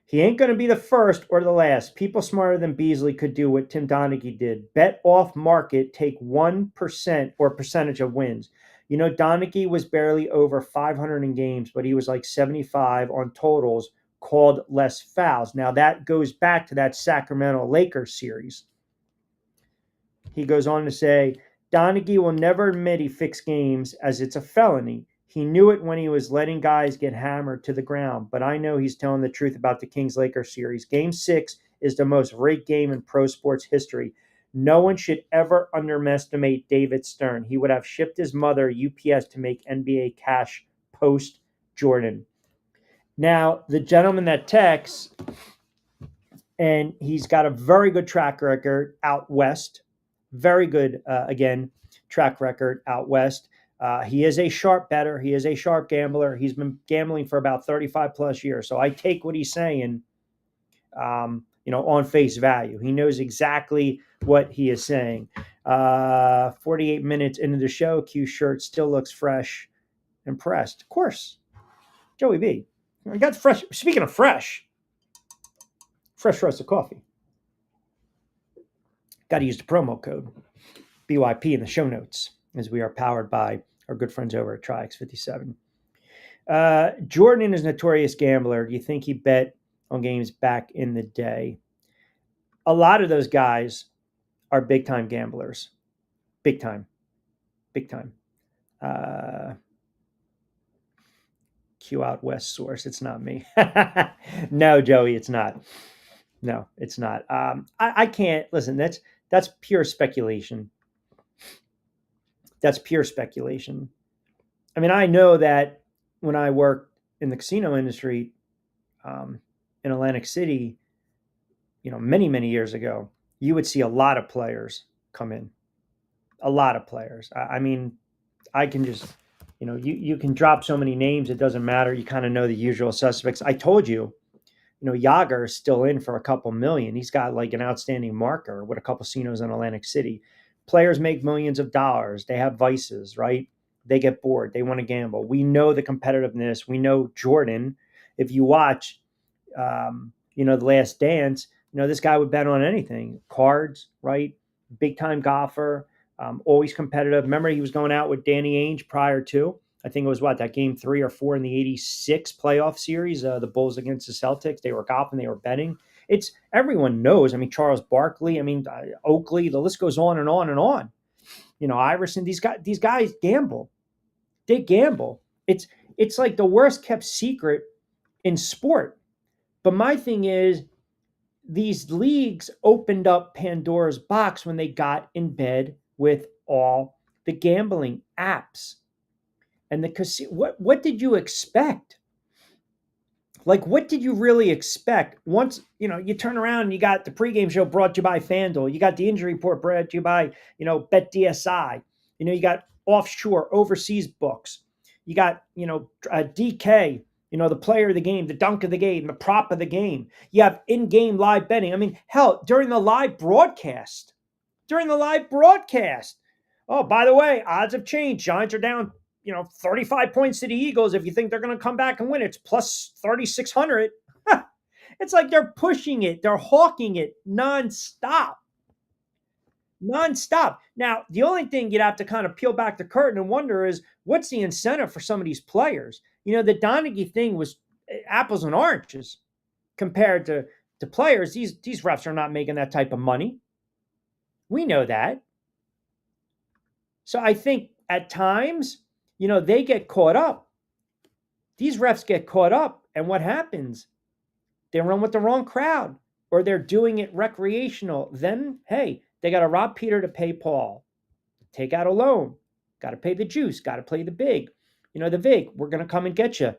he ain't going to be the first or the last. People smarter than Beasley could do what Tim Donaghy did. Bet off market, take 1% or percentage of wins. You know, Donaghy was barely over 500 in games, but he was like 75 on totals, called less fouls. Now that goes back to that Sacramento Lakers series. He goes on to say, Donaghy will never admit he fixed games as it's a felony. He knew it when he was letting guys get hammered to the ground, but I know he's telling the truth about the Kings-Lakers series. Game 6 is the most rigged game in pro sports history. No one should ever underestimate David Stern. He would have shipped his mother UPS to make NBA cash post Jordan. Now, the gentleman that texts, and he's got a very good track record out west. Very good, again, track record out west. He is a sharp bettor. He is a sharp gambler. He's been gambling for about 35 plus years. So I take what he's saying, on face value. He knows exactly what he is saying. 48 minutes into the show, Q shirt still looks fresh. Impressed. Of course. Joey B. I got fresh. Speaking of fresh roasted coffee. Got to use the promo code BYP in the show notes, as we are powered by our good friends over at TriX57. Jordan is a notorious gambler. Do you think he bet on games back in the day? A lot of those guys are big-time gamblers. Big time. Q out West source. It's not me. No, Joey, it's not. No, it's not. I can't. Listen, that's pure speculation. That's pure speculation. I mean, I know that when I worked in the casino industry in Atlantic City, many, many years ago, you would see a lot of players come in. A lot of players. I mean, I can just, you can drop so many names, it doesn't matter. You kind of know the usual suspects. I told you, Yager is still in for a couple million. He's got like an outstanding marker with a couple casinos in Atlantic City. Players make millions of dollars. They have vices, right? They get bored. They want to gamble. We know the competitiveness. We know Jordan. If you watch, The Last Dance, this guy would bet on anything. Cards, right? Big time golfer, always competitive. Remember, he was going out with Danny Ainge prior to. I think it was that game 3 or 4 in the 86 playoff series, the Bulls against the Celtics. They were golfing, they were betting. It's everyone knows. I mean, Charles Barkley, Oakley, the list goes on and on and on. Iverson, these guys gamble. They gamble. It's like the worst kept secret in sport. But my thing is, these leagues opened up Pandora's box when they got in bed with all the gambling apps. And the casino, what did you expect? Like, what did you really expect? Once, you turn around and you got the pregame show brought to you by FanDuel. You got the injury report brought to you by, BetDSI. You got offshore, overseas books. You got, DK, the player of the game, the dunk of the game, the prop of the game. You have in-game live betting. I mean, hell, during the live broadcast. Oh, by the way, odds have changed. Giants are down 35 points to the Eagles. If you think they're going to come back and win, it's plus 3,600. It's like they're pushing it. They're hawking it nonstop. Now, the only thing you'd have to kind of peel back the curtain and wonder is, what's the incentive for some of these players? The Donaghy thing was apples and oranges compared to players. These refs are not making that type of money. We know that. So I think at times, they get caught up. These refs get caught up. And what happens? They run with the wrong crowd, or they're doing it recreational. Then, hey, they got to rob Peter to pay Paul. Take out a loan. Got to pay the juice. Got to play the big. The VIG, we're going to come and get you.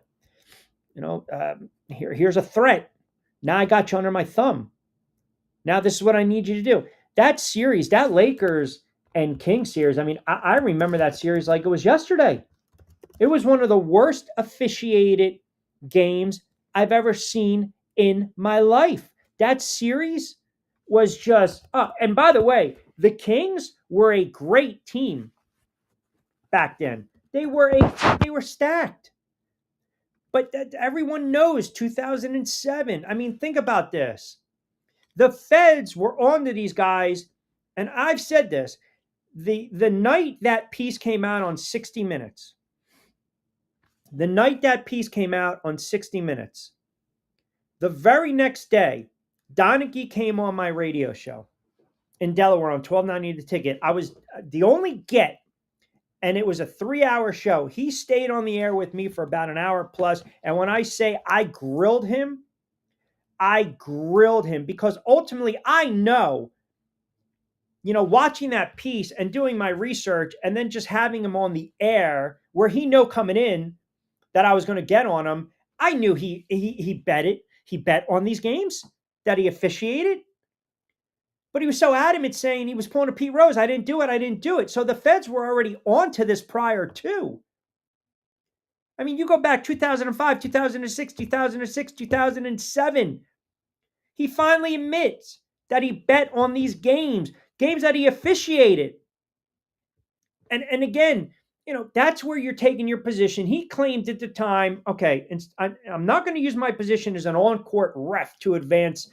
Here's a threat. Now I got you under my thumb. Now this is what I need you to do. That series, that Lakers and Kings series, I remember that series like it was yesterday. It was one of the worst officiated games I've ever seen in my life. That series was just and by the way, the Kings were a great team back then. They were stacked. But everyone knows 2007. Think about this. The feds were on to these guys, and I've said this. The night that piece came out on 60 Minutes, the very next day, Donaghy came on my radio show in Delaware on 1290 The Ticket. I was the only get, and it was a 3-hour show. He stayed on the air with me for about an hour plus. And when I say I grilled him because ultimately I know, watching that piece and doing my research and then just having him on the air where he knew coming in that I was going to get on him. I knew he bet it. He bet on these games that he officiated. But he was so adamant saying he was pulling a Pete Rose. I didn't do it. So the feds were already on to this prior too. You go back 2005, 2006, 2007. He finally admits that he bet on these games that he officiated. And again, that's where you're taking your position. He claimed at the time, okay, I'm not going to use my position as an on-court ref to advance,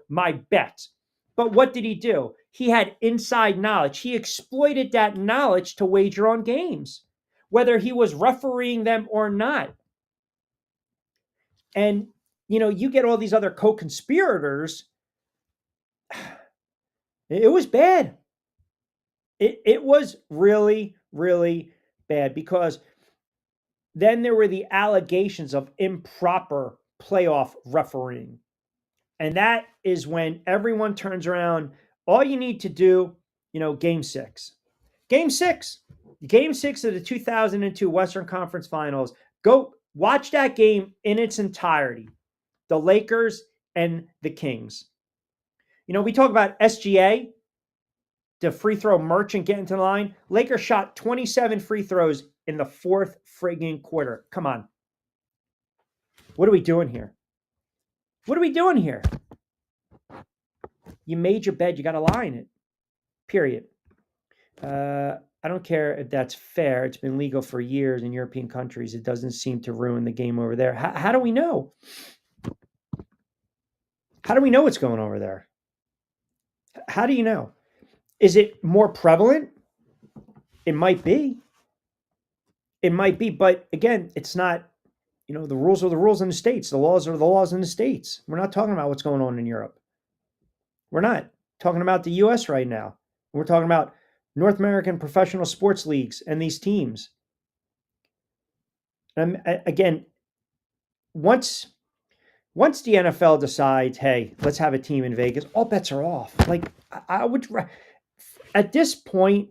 my bets. But what did he do? He had inside knowledge. He exploited that knowledge to wager on games, whether he was refereeing them or not. And, you get all these other co-conspirators. It was bad. It was really, really bad because then there were the allegations of improper playoff refereeing. And that is when everyone turns around. All you need to do, Game 6. Game 6 of the 2002 Western Conference Finals. Go watch that game in its entirety. The Lakers and the Kings. We talk about SGA, the free throw merchant getting to the line. Lakers shot 27 free throws in the fourth friggin' quarter. Come on. What are we doing here? You made your bed. You got to lie in it. Period. I don't care if that's fair. It's been legal for years in European countries. It doesn't seem to ruin the game over there. How do we know? How do we know what's going on over there? How do you know? Is it more prevalent? It might be. But again, it's not, the rules are the rules in the States. The laws are the laws in the States. We're not talking about what's going on in Europe. We're not talking about the U.S. right now. We're talking about North American professional sports leagues and these teams. And again, once the NFL decides, hey, let's have a team in Vegas, all bets are off. Like I would, at this point,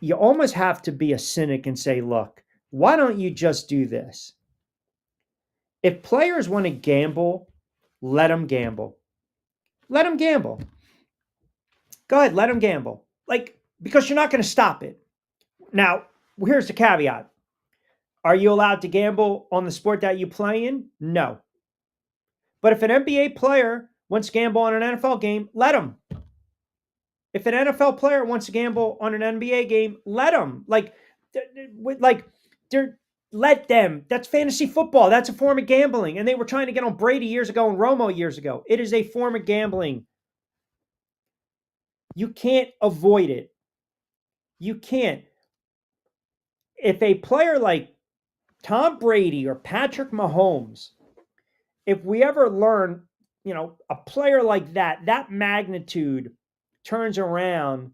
you almost have to be a cynic and say, look, why don't you just do this? If players want to gamble, let them gamble. Let them gamble. Go ahead, let them gamble. Because you're not going to stop it. Now, here's the caveat. Are you allowed to gamble on the sport that you play in? No. But if an NBA player wants to gamble on an NFL game, let him. If an NFL player wants to gamble on an NBA game, let them. Let them. That's fantasy football. That's a form of gambling. And they were trying to get on Brady years ago and Romo years ago. It is a form of gambling. You can't avoid it. You can't. If a player like Tom Brady or Patrick Mahomes, if we ever learn, a player like that magnitude turns around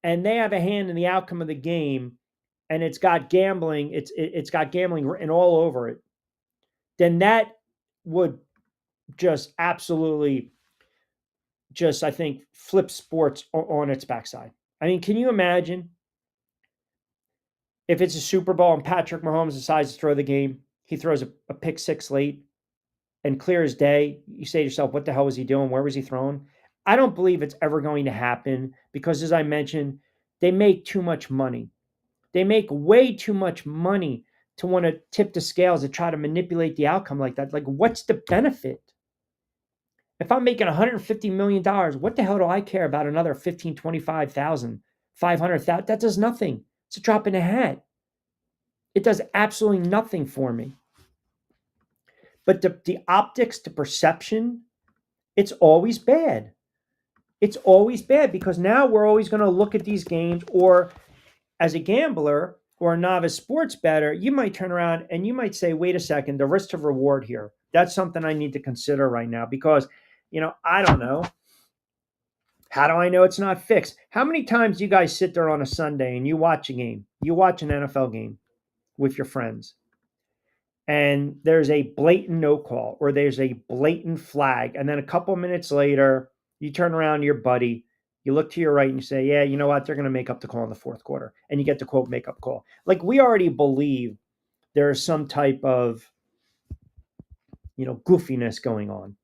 and they have a hand in the outcome of the game and it's got gambling, it's got gambling written all over it, then that would just absolutely I think, flip sports on its backside. Can you imagine If it's a Super Bowl and Patrick Mahomes decides to throw the game, he throws a pick six late and clear as day, you say to yourself, what the hell was he doing? Where was he throwing? I don't believe it's ever going to happen because, as I mentioned, they make too much money. They make way too much money to want to tip the scales and try to manipulate the outcome like that. Like, what's the benefit? If I'm making $150 million, what the hell do I care about another 15, 25,000, 500,000? That does nothing. It's a drop in a hat. It does absolutely nothing for me. But the optics, the perception, it's always bad. It's always bad because now we're always going to look at these games, or as a gambler or a novice sports bettor, you might turn around and you might say, wait a second, the risk to reward here, that's something I need to consider right now because, I don't know. How do I know it's not fixed? How many times do you guys sit there on a Sunday and you watch a game? You watch an NFL game with your friends, and there's a blatant no call or there's a blatant flag. And then a couple minutes later, you turn around to your buddy, you look to your right and you say, yeah, you know what? They're going to make up the call in the fourth quarter. And you get the quote, make up call. Like, we already believe there is some type of, goofiness going on,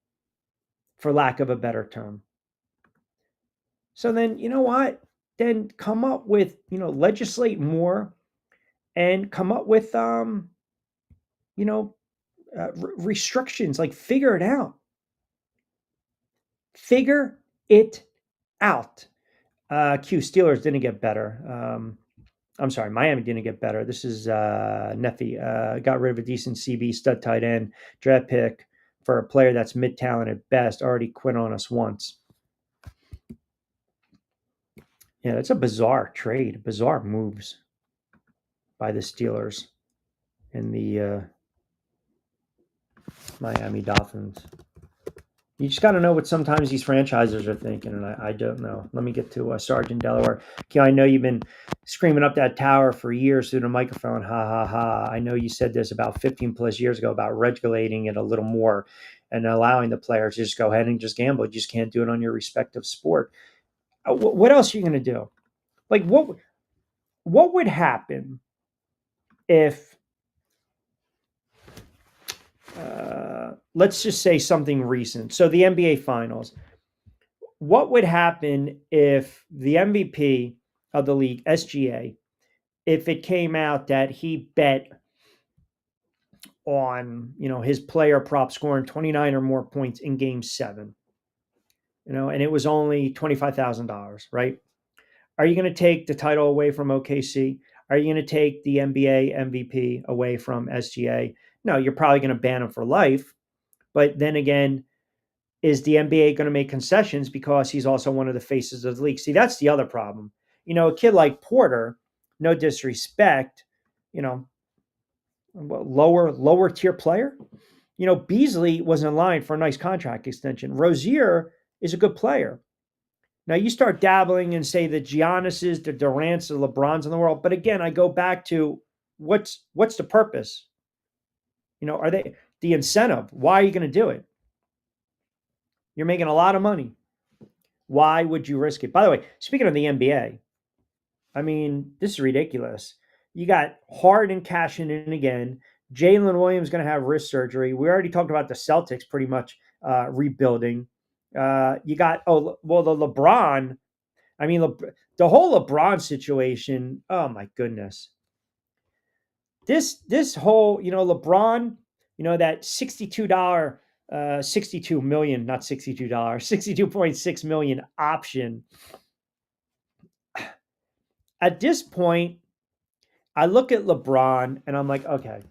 for lack of a better term. So then, you know what? Then come up with, legislate more and come up with, restrictions. Like, figure it out. Figure it out. Q Steelers didn't get better. I'm sorry, Miami didn't get better. This is Neffy. Got rid of a decent CB stud tight end draft pick for a player that's mid-talent at best. Already quit on us once. Yeah, that's a bizarre trade. Bizarre moves by the Steelers and the Miami Dolphins. You just got to know what sometimes these franchises are thinking, and I don't know. Let me get to Sergeant Delaware. Okay, I know you've been screaming up that tower for years through the microphone. Ha, ha, ha. I know you said this about 15 plus years ago about regulating it a little more and allowing the players to just go ahead and just gamble. You just can't do it on your respective sport. What else are you going to do? Like, what would happen if, let's just say something recent. So the NBA Finals. What would happen if the MVP of the league, SGA, if it came out that he bet on, his player prop scoring 29 or more points in game 7, and it was only $25,000, right? Are you going to take the title away from OKC? Are you going to take the NBA MVP away from SGA? No, you're probably going to ban him for life. But then again, is the NBA going to make concessions because he's also one of the faces of the league? See, that's the other problem. A kid like Porter, no disrespect, lower tier player. Beasley was in line for a nice contract extension. Rozier is a good player. Now you start dabbling and say the Giannis's, the Durant's, the LeBrons in the world. But again, I go back to what's the purpose? Are they the incentive? Why are you going to do it? You're making a lot of money. Why would you risk it? By the way, speaking of the NBA, I mean, this is ridiculous. You got Harden cashing in again. Jalen Williams going to have wrist surgery. We already talked about the Celtics pretty much rebuilding. You got, the LeBron. I mean, the whole LeBron situation. Oh my goodness. This whole, LeBron, that $62, 62 million, not $62, $62.6 million option. At this point, I look at LeBron and I'm like, okay,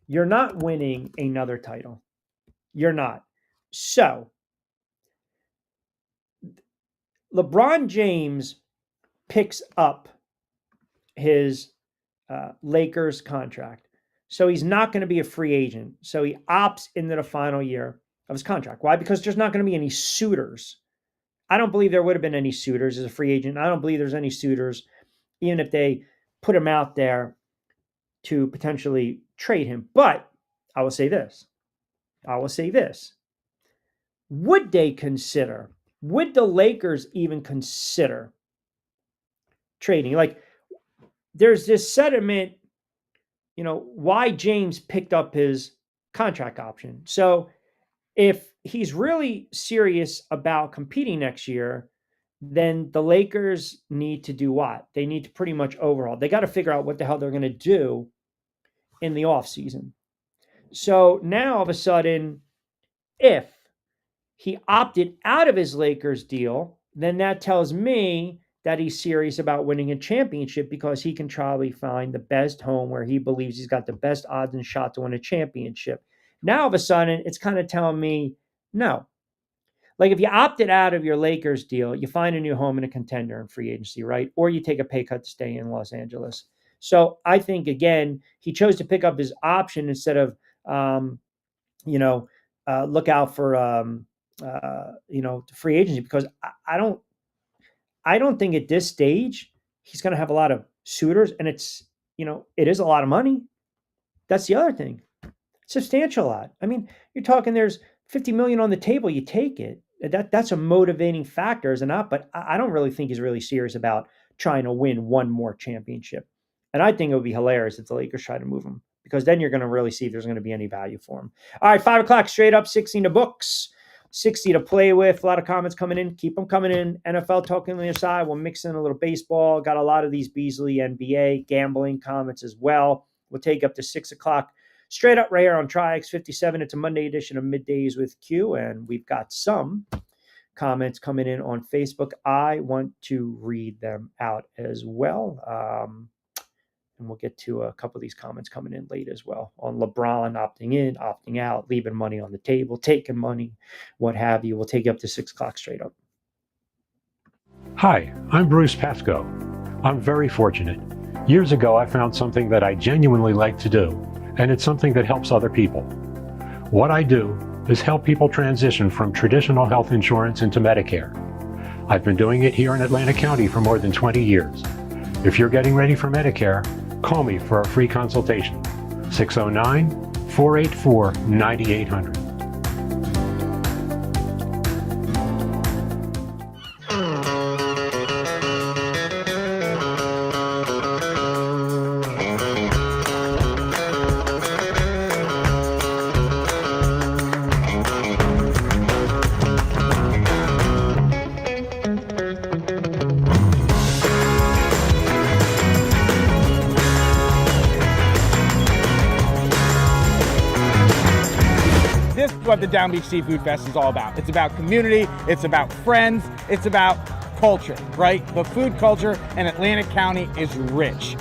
you're not winning another title. You're not. So LeBron James picks up his Lakers contract. So he's not going to be a free agent. So he opts into the final year of his contract. Why? Because there's not going to be any suitors. I don't believe there would have been any suitors as a free agent. I don't believe there's any suitors, even if they put him out there to potentially trade him. But I will say this. Would the Lakers even consider trading? Like, there's this sentiment, why James picked up his contract option. So if he's really serious about competing next year, then the Lakers need to do what? They need to pretty much overhaul. They got to figure out what the hell they're going to do in the offseason. So now all of a sudden, if he opted out of his Lakers deal, then that tells me that he's serious about winning a championship because he can probably find the best home where he believes he's got the best odds and shot to win a championship. Now, all of a sudden, it's kind of telling me no. Like if you opted out of your Lakers deal, you find a new home in a contender in free agency, right? Or you take a pay cut to stay in Los Angeles. So I think, again, he chose to pick up his option instead of, look out for, free agency because I don't think at this stage he's going to have a lot of suitors, and it is a lot of money. That's the other thing. Substantial lot. I mean, you're talking there's 50 million on the table, you take it. That's a motivating factor, is it not? But I don't really think he's really serious about trying to win one more championship. And I think it would be hilarious if the Lakers try to move him because then you're going to really see if there's going to be any value for him. All right, 5 o'clock straight up, 16 to books. 60 to play with. A lot of comments coming in. Keep them coming in. NFL talking on the other side. We'll mix in a little baseball. Got a lot of these Beasley NBA gambling comments as well. We'll take up to 6 o'clock. Straight up right here on TriX 57. It's a Monday edition of Middays with Q, and we've got some comments coming in on Facebook. I want to read them out as well. And we'll get to a couple of these comments coming in late as well on LeBron opting in, opting out, leaving money on the table, taking money, what have you. We'll take you up to 6 o'clock straight up. Hi, I'm Bruce Pascoe. I'm very fortunate. Years ago, I found something that I genuinely like to do, and it's something that helps other people. What I do is help people transition from traditional health insurance into Medicare. I've been doing it here in Atlantic County for more than 20 years. If you're getting ready for Medicare, call me for a free consultation. 609-484-9800. This is what the Down Beach Seafood Fest is all about. It's about community, it's about friends, it's about culture, right? The food culture in Atlantic County is rich.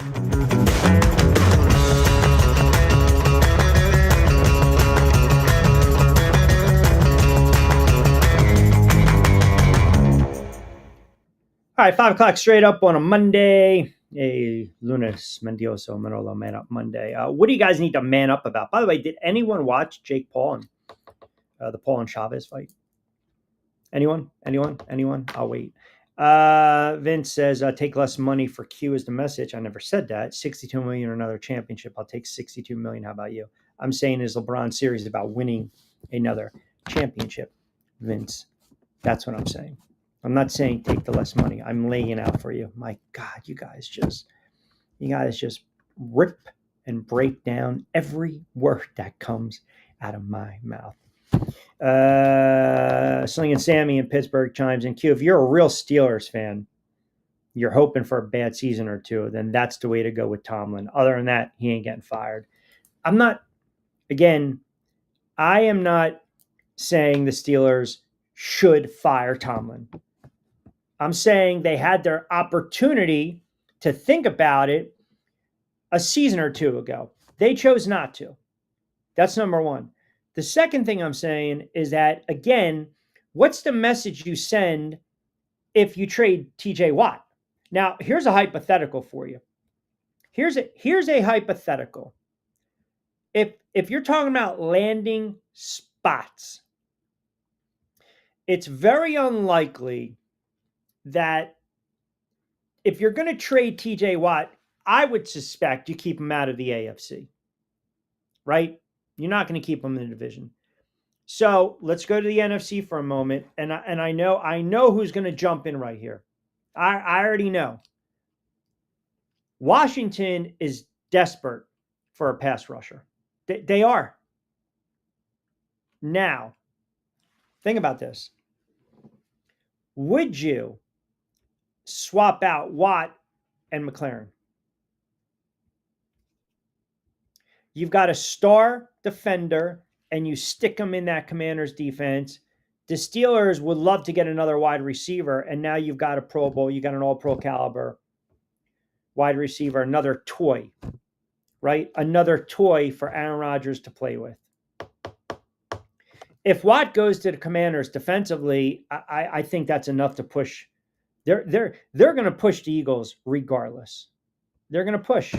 All right, 5 o'clock straight up on a Monday. A lunes mendioso manolo man up Monday. What do you guys need to man up about? By the way, did anyone watch Jake Paul and the Paul and Chavez fight? Anyone? I'll wait. Vince says, take less money for Q is the message. I never said that. 62 million or another championship. I'll take 62 million. How about you? I'm saying is LeBron series about winning another championship. Vince, that's what I'm saying. I'm not saying take the less money. I'm laying it out for you. My God, you guys just rip and break down every word that comes out of my mouth. Slinging Sammy in Pittsburgh chimes in. Q, if you're a real Steelers fan, you're hoping for a bad season or two, then that's the way to go with Tomlin. Other than that, he ain't getting fired. I am not saying the Steelers should fire Tomlin. I'm saying they had their opportunity to think about it a season or two ago. They chose not to. That's number one. The second thing I'm saying is that, again, what's the message you send if you trade TJ Watt? Now, here's a hypothetical for you. Here's a hypothetical. If you're talking about landing spots, it's very unlikely that if you're going to trade TJ Watt, I would suspect you keep him out of the AFC, right? You're not going to keep him in the division. So let's go to the NFC for a moment. And I know who's going to jump in right here. I already know. Washington is desperate for a pass rusher. They are. Now, think about this. Would you swap out Watt and McLaren? You've got a star defender and you stick them in that Commanders defense. The Steelers would love to get another wide receiver, and now you've got a Pro Bowl, you got an all-pro caliber wide receiver, another toy, right? Another toy for Aaron Rodgers to play with. If Watt goes to the Commanders defensively, I think that's enough to push. They're going to push the Eagles regardless. They're going to push.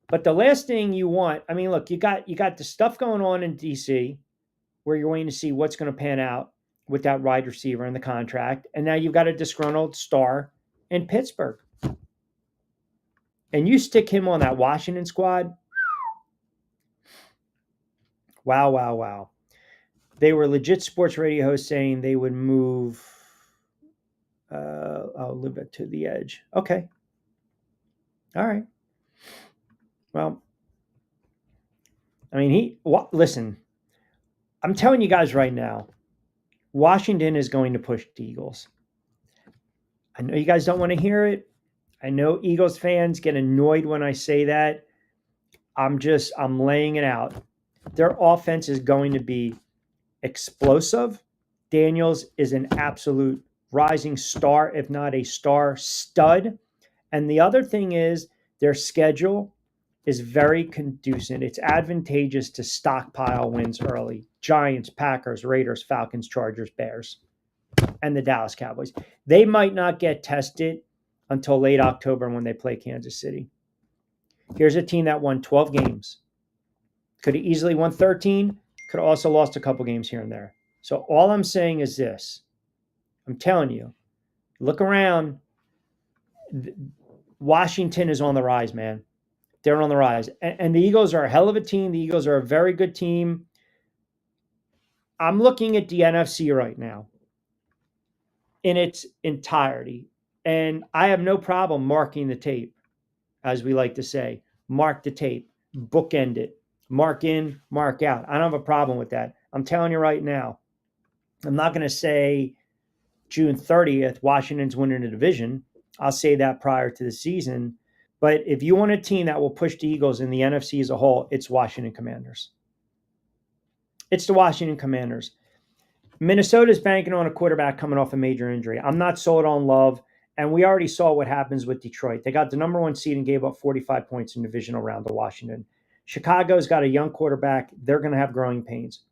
But the last thing you want, I mean, look, you got the stuff going on in DC where you're waiting to see what's going to pan out with that wide receiver and the contract. And now you've got a disgruntled star in Pittsburgh. And you stick him on that Washington squad. Wow, wow, wow. They were legit sports radio hosts saying they would move a little bit to the edge. Okay. All right. Well, I mean, listen, I'm telling you guys right now, Washington is going to push the Eagles. I know you guys don't want to hear it. I know Eagles fans get annoyed when I say that. I'm laying it out. Their offense is going to be explosive. Daniels is an absolute rising star, if not a star stud. And the other thing is their schedule is very conducive. It's advantageous to stockpile wins early. Giants, Packers, Raiders, Falcons, Chargers, Bears, and the Dallas Cowboys. They might not get tested until late October when they play Kansas City. Here's a team that won 12 games. Could have easily won 13. Could have also lost a couple games here and there. So all I'm saying is this. I'm telling you, look around. Washington is on the rise, man. They're on the rise. And the Eagles are a hell of a team. The Eagles are a very good team. I'm looking at the NFC right now in its entirety. And I have no problem marking the tape, as we like to say. Mark the tape. Bookend it. Mark in, mark out. I don't have a problem with that. I'm telling you right now. I'm not going to say June 30th, Washington's winning the division. I'll say that prior to the season. But if you want a team that will push the Eagles in the NFC as a whole, it's Washington Commanders. It's the Washington Commanders. Minnesota's banking on a quarterback coming off a major injury. I'm not sold on Love, and we already saw what happens with Detroit. They got the number one seed and gave up 45 points in the divisional round to Washington. Chicago's got a young quarterback. They're going to have growing pains.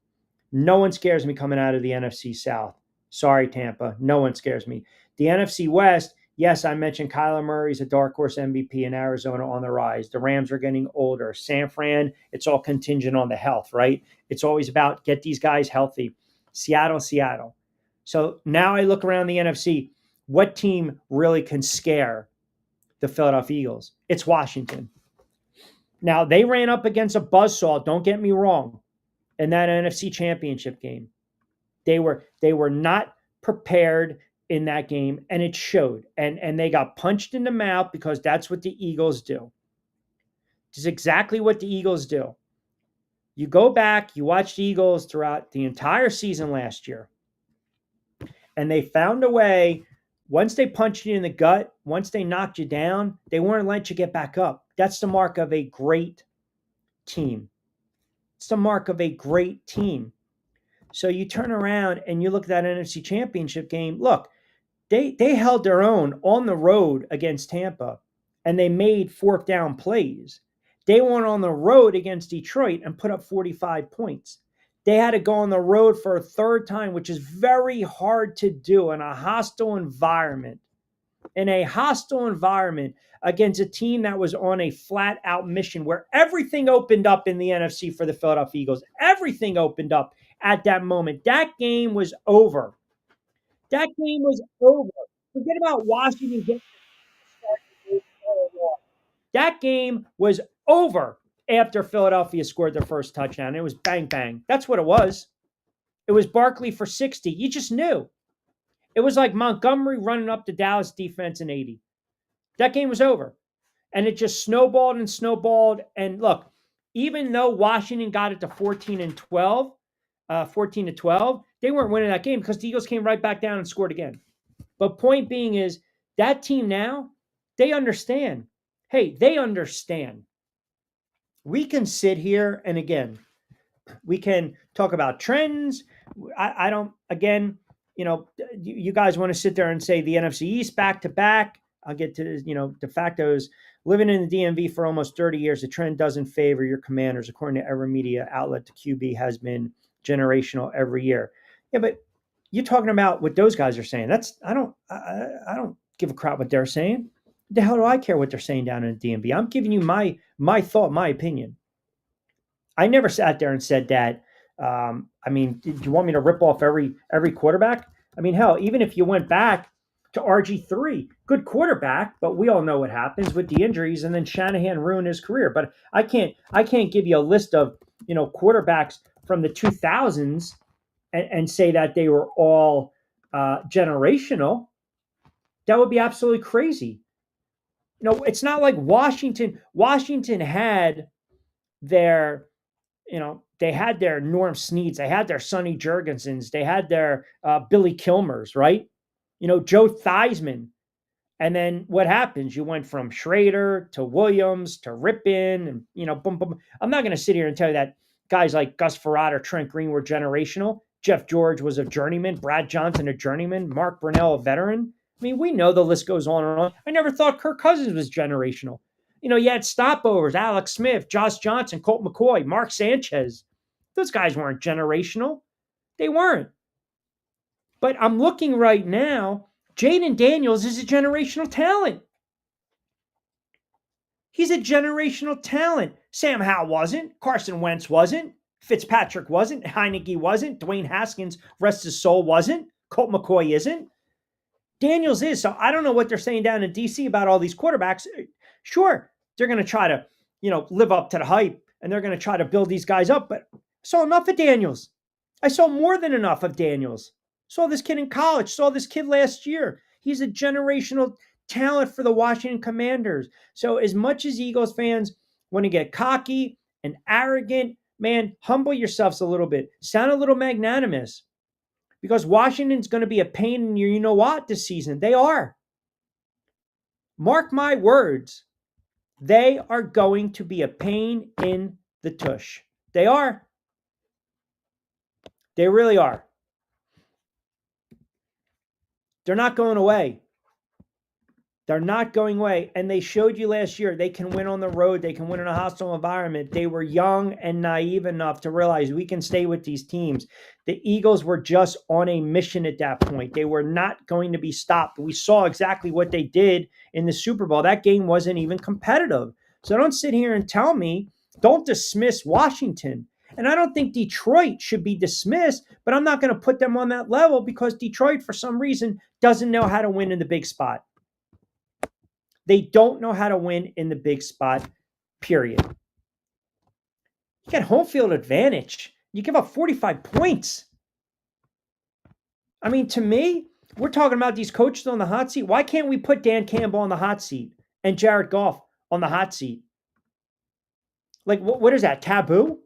No one scares me coming out of the NFC South. Sorry, Tampa. No one scares me. The NFC West, yes, I mentioned Kyler Murray's a dark horse MVP in Arizona on the rise. The Rams are getting older. San Fran, it's all contingent on the health, right? It's always about get these guys healthy. Seattle. So now I look around the NFC. What team really can scare the Philadelphia Eagles? It's Washington. Now, they ran up against a buzzsaw, don't get me wrong, in that NFC Championship game. They were not prepared in that game, and it showed. And they got punched in the mouth because that's what the Eagles do. It's exactly what the Eagles do. You go back, you watch the Eagles throughout the entire season last year, and they found a way. Once they punched you in the gut, once they knocked you down, they weren't letting you get back up. That's the mark of a great team. It's the mark of a great team. So you turn around and you look at that NFC Championship game. Look, they held their own on the road against Tampa, and they made fourth down plays. They went on the road against Detroit and put up 45 points. They had to go on the road for a third time, which is very hard to do in a hostile environment. In a hostile environment against a team that was on a flat-out mission where everything opened up in the NFC for the Philadelphia Eagles. Everything opened up at that moment. That game was over. That game was over. Forget about Washington getting started. That game was over after Philadelphia scored their first touchdown. It was bang, bang. That's what it was. It was Barkley for 60. You just knew. It was like Montgomery running up the Dallas defense in 80. That game was over. And it just snowballed and snowballed. And look, even though Washington got it to 14 to 12, they weren't winning that game because the Eagles came right back down and scored again. But point being is that team now, they understand. Hey, they understand. We can sit here and again, we can talk about trends. I don't, again, you guys want to sit there and say the NFC East back to back. I'll get to, de facto's living in the DMV for almost 30 years. The trend doesn't favor your Commanders. According to every media outlet, the QB has been generational every year. Yeah, but you're talking about what those guys are saying. I don't give a crap what they're saying. The hell do I care what they're saying down in the DMV? I'm giving you my thought, my opinion. I never sat there and said that. Do you want me to rip off every quarterback? I mean, hell, even if you went back to RG3, good quarterback, but we all know what happens with the injuries, and then Shanahan ruined his career. But I can't give you a list of quarterbacks from the 2000s and say that they were all generational. That would be absolutely crazy. It's not like Washington. Washington had their they had their Norm Sneads, they had their Sonny Jurgensens, they had their Billy Kilmers, right? Joe Theismann. And then what happens? You went from Schrader to Williams to Rippin, and boom, boom. I'm not going to sit here and tell you that guys like Gus Frerotte or Trent Green were generational. Jeff George was a journeyman, Brad Johnson a journeyman, Mark Brunell a veteran. I mean, we know the list goes on and on. I never thought Kirk Cousins was generational. You had stopovers, Alex Smith, Josh Johnson, Colt McCoy, Mark Sanchez. Those guys weren't generational. They weren't. But I'm looking right now, Jaden Daniels is a generational talent. He's a generational talent. Sam Howell wasn't. Carson Wentz wasn't. Fitzpatrick wasn't. Heineke wasn't. Dwayne Haskins, rest his soul, wasn't. Colt McCoy isn't. Daniels is. So I don't know what they're saying down in D.C. about all these quarterbacks. Sure, they're going to try to, live up to the hype, and they're going to try to build these guys up. But I saw enough of Daniels. I saw more than enough of Daniels. Saw this kid in college. Saw this kid last year. He's a generational talent for the Washington Commanders. So as much as Eagles fans want to get cocky and arrogant, man, humble yourselves a little bit. Sound a little magnanimous. Because Washington's going to be a pain in your you-know-what this season. They are. Mark my words. They are going to be a pain in the tush. They are. They really are. They're not going away. They're not going away. And they showed you last year they can win on the road. They can win in a hostile environment. They were young and naive enough to realize we can stay with these teams. The Eagles were just on a mission at that point. They were not going to be stopped. We saw exactly what they did in the Super Bowl. That game wasn't even competitive. So don't sit here and tell me, don't dismiss Washington. And I don't think Detroit should be dismissed, but I'm not going to put them on that level because Detroit, for some reason, doesn't know how to win in the big spot. They don't know how to win in the big spot, period. You got home field advantage. You give up 45 points. I mean, to me, we're talking about these coaches on the hot seat. Why can't we put Dan Campbell on the hot seat and Jared Goff on the hot seat? Like, what is that, taboo?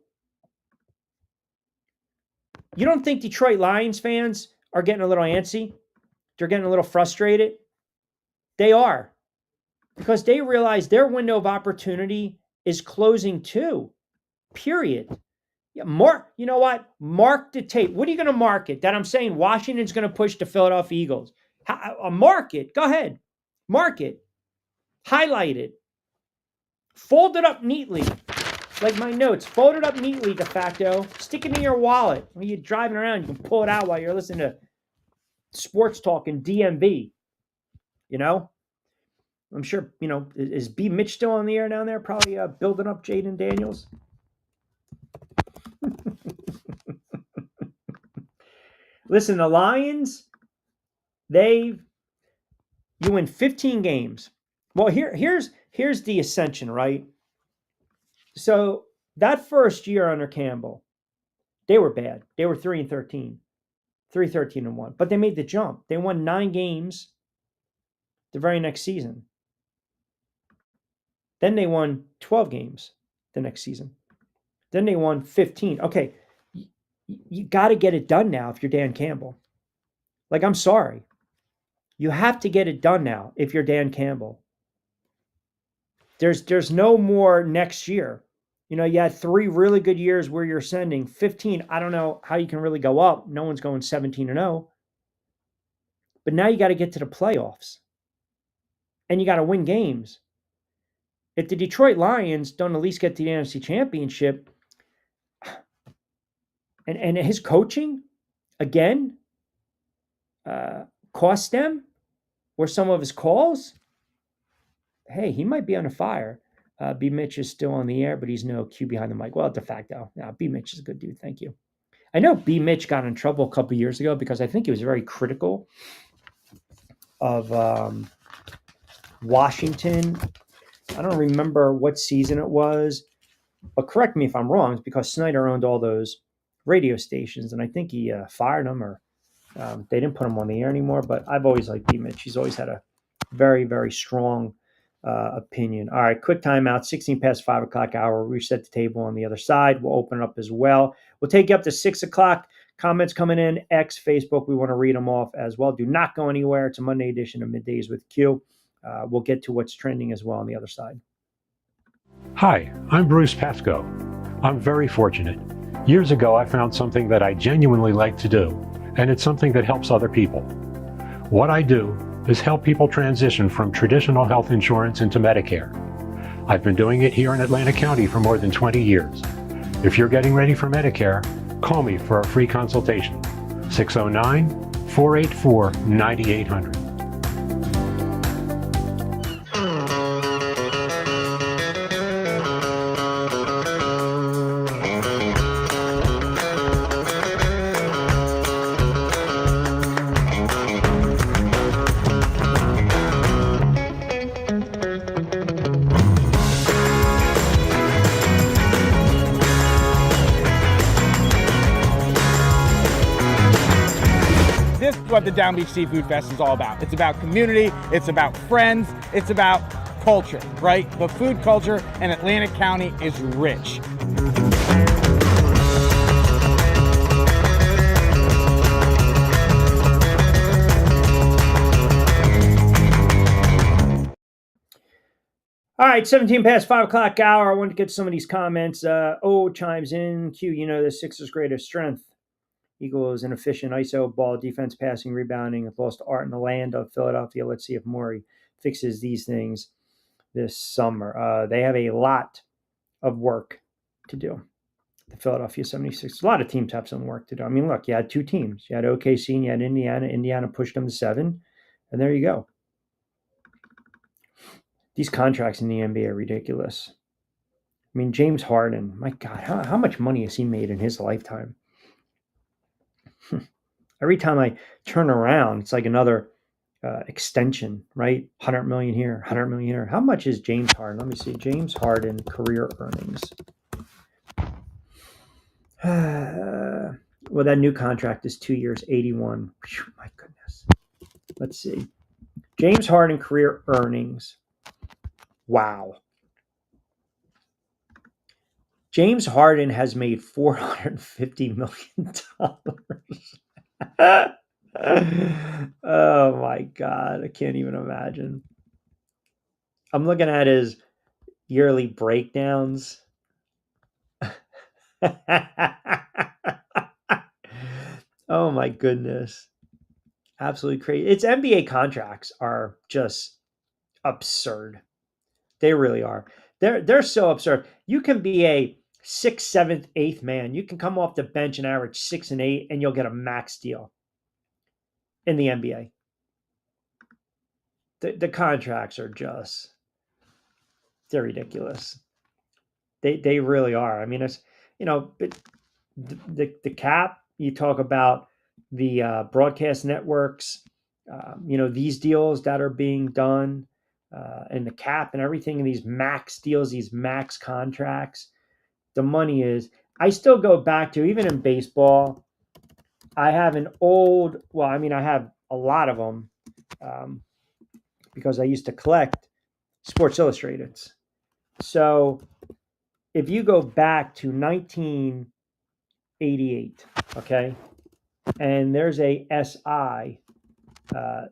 You don't think Detroit Lions fans are getting a little antsy? They're getting a little frustrated? They are. Because they realize their window of opportunity is closing too. Period. Yeah, you know what? Mark the tape. What are you going to market? That I'm saying Washington's going to push the Philadelphia Eagles. Mark it. Go ahead. Mark it. Highlight it. Fold it up neatly. Like my notes. Fold it up neatly, de facto. Stick it in your wallet. When you're driving around, you can pull it out while you're listening to sports talk in DMV. I'm sure, is B. Mitch still on the air down there? Probably building up Jaden Daniels. Listen, the Lions, you win 15 games. Well, here's the ascension, right? So that first year under Campbell, they were bad. They were 3-13. 3-13-1. But they made the jump. They won 9 games the very next season. Then they won 12 games the next season. Then they won 15. Okay, you got to get it done now if you're Dan Campbell. Like, I'm sorry. You have to get it done now if you're Dan Campbell. There's no more next year. You had 3 really good years where you're sending 15. I don't know how you can really go up. No one's going 17-0. But now you got to get to the playoffs. And you got to win games. If the Detroit Lions don't at least get to the NFC Championship, and his coaching, again, cost them, or some of his calls, hey, he might be on a fire. B. Mitch is still on the air, but he's no Q behind the mic. Well, de facto. Yeah, B. Mitch is a good dude. Thank you. I know B. Mitch got in trouble a couple years ago because I think he was very critical of Washington. I don't remember what season it was, but correct me if I'm wrong. It's because Snyder owned all those radio stations, and I think he fired them, or they didn't put him on the air anymore. But I've always liked B. Mitch. He's always had a very, very strong opinion. All right, quick timeout, 16 past 5 o'clock hour. Reset the table on the other side. We'll open it up as well. We'll take you up to 6 o'clock. Comments coming in, X, Facebook. We want to read them off as well. Do not go anywhere. It's a Monday edition of Middays with Q. We'll get to what's trending as well on the other side. Hi, I'm Bruce Pascoe. I'm very fortunate. Years ago, I found something that I genuinely like to do, and it's something that helps other people. What I do is help people transition from traditional health insurance into Medicare. I've been doing it here in Atlantic County for more than 20 years. If you're getting ready for Medicare, call me for a free consultation. 609-484-9800. This is what the Down Beach Seafood Fest is all about. It's about community, it's about friends, it's about culture, right? The food culture in Atlantic County is rich. All right, 17 past 5 o'clock hour. I want to get some of these comments. O chimes in. Q, the Sixers' greatest strength. Eagles inefficient ISO ball defense, passing, rebounding, have lost art in the land of Philadelphia. Let's see if Morey fixes these things this summer. They have a lot of work to do. The Philadelphia 76ers. A lot of teams have some work to do. I mean, look, you had 2 teams. You had OKC and you had Indiana. Indiana pushed them to 7, and there you go. These contracts in the NBA are ridiculous. I mean, James Harden, my God, how much money has he made in his lifetime? Every time I turn around, it's like another extension, right? 100 million here, 100 million here. How much is James Harden? Let me see. James Harden career earnings. Well, that new contract is 2 years, 81. Whew, my goodness. Let's see. James Harden career earnings. Wow. James Harden has made $450 million. Oh my God. I can't even imagine. I'm looking at his yearly breakdowns. Oh my goodness. Absolutely crazy. Its NBA contracts are just absurd. They really are. They're so absurd. You can be a 6th, 7th, 8th man. You can come off the bench and average 6 and 8, and you'll get a max deal in the NBA. The contracts are they're ridiculous. They really are. I mean, it's but the cap. You talk about the broadcast networks. These deals that are being done, and the cap and everything, and these max deals, these max contracts. The money is. I still go back to, even in baseball, I have I have a lot of them because I used to collect Sports Illustrateds. So if you go back to 1988, okay, and there's a SI, uh,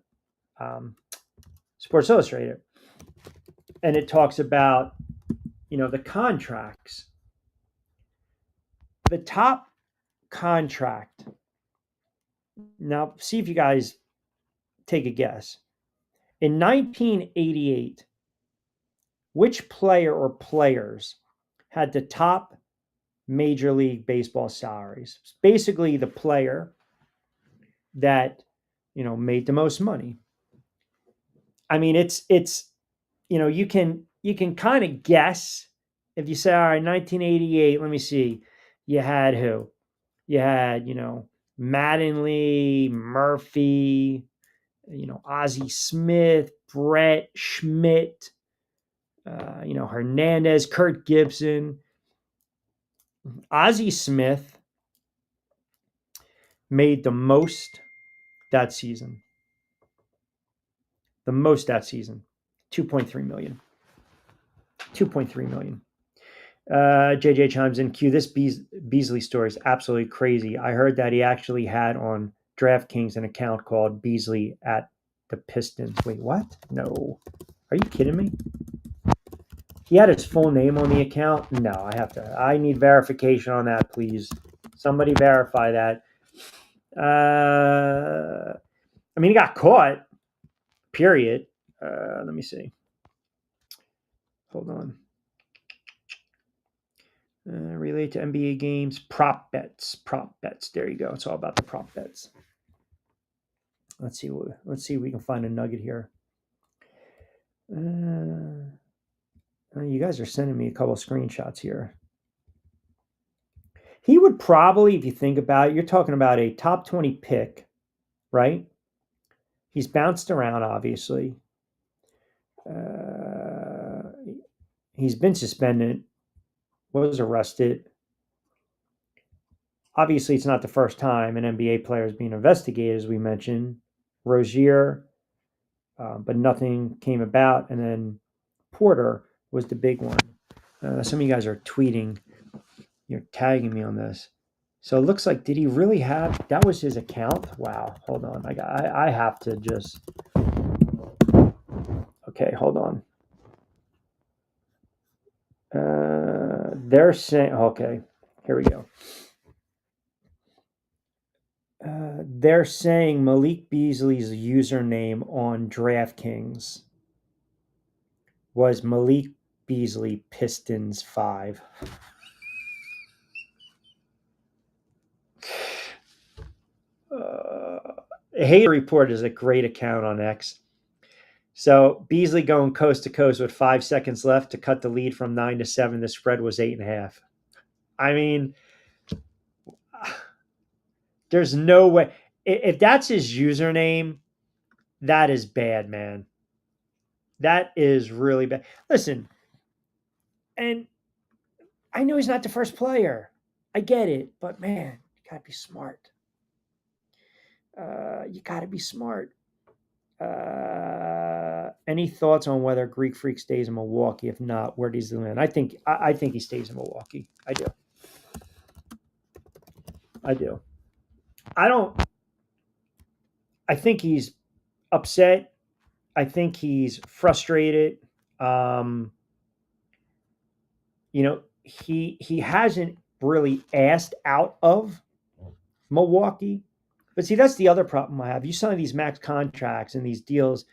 Sports Illustrated, and it talks about, the contracts. The top contract. Now, see if you guys take a guess. In 1988, which player or players had the top Major League Baseball salaries? Basically, the player that made the most money. I mean, it's you can kind of guess if you say, all right, 1988. Let me see. You had who? You had Mattingly, Murphy, Ozzie Smith, Brett Schmidt, Hernandez, Kurt Gibson. Ozzie Smith made the most that season. The most that season, 2.3 million. 2.3 million. JJ chimes in. Q. This Beasley story is absolutely crazy. I heard that he actually had on DraftKings an account called Beasley at the Pistons. Wait, what? No. Are you kidding me? He had his full name on the account? No, I need verification on that, please. Somebody verify that. I mean, he got caught, period. Let me see. Hold on. Relate to NBA games. Prop bets. There you go. It's all about the prop bets. Let's see if we can find a nugget here. You guys are sending me a couple of screenshots here. He would probably, if you think about it, you're talking about a top 20 pick, right? He's bounced around, obviously. He's been suspended, was arrested. Obviously, it's not the first time an NBA player is being investigated, as we mentioned. Rozier, but nothing came about. And then Porter was the big one. Some of you guys are tweeting. You're tagging me on this. So it looks like, did he really have, that was his account? Wow. Hold on. I have to just, okay, hold on. They're saying, okay, here we go. They're saying Malik Beasley's username on DraftKings was Malik Beasley Pistons 5. Hater Report is a great account on X. So Beasley going coast to coast with 5 seconds left to cut the lead from 9 to 7. The spread was 8.5. I mean, there's no way. If that's his username, that is bad, man. That is really bad. Listen, and I know he's not the first player. I get it, but man, you gotta be smart. You gotta be smart. Any thoughts on whether Greek Freak stays in Milwaukee? If not, where does he land? I think he stays in Milwaukee. I do. I think he's upset. I think he's frustrated. He hasn't really asked out of Milwaukee. But see, that's the other problem I have. You sign these max contracts and these deals,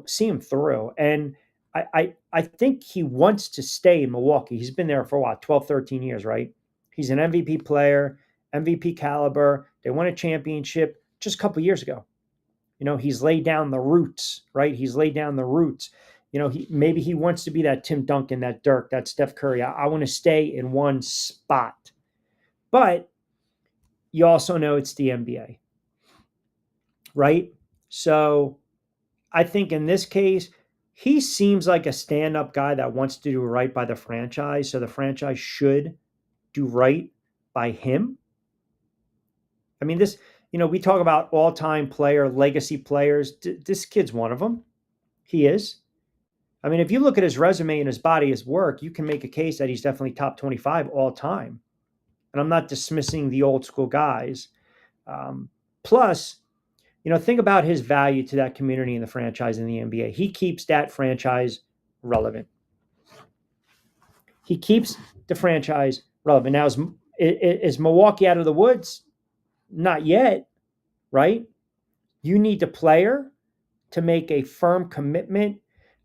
see him through. And I think he wants to stay in Milwaukee. He's been there for what, 12, 13 years, right? He's an MVP player, MVP caliber. They won a championship just a couple years ago. He's laid down the roots, right? He's laid down the roots. Maybe he wants to be that Tim Duncan, that Dirk, that Steph Curry. I want to stay in one spot. But you also know it's the NBA, right? So I think in this case, he seems like a stand-up guy that wants to do right by the franchise. So the franchise should do right by him. I mean, we talk about all-time player, legacy players. This kid's one of them. He is. I mean, if you look at his resume and his body, his work, you can make a case that he's definitely top 25 all time. And I'm not dismissing the old school guys. Plus, think about his value to that community and the franchise in the NBA. He keeps that franchise relevant. He keeps the franchise relevant. Now, is Milwaukee out of the woods? Not yet, right? You need the player to make a firm commitment.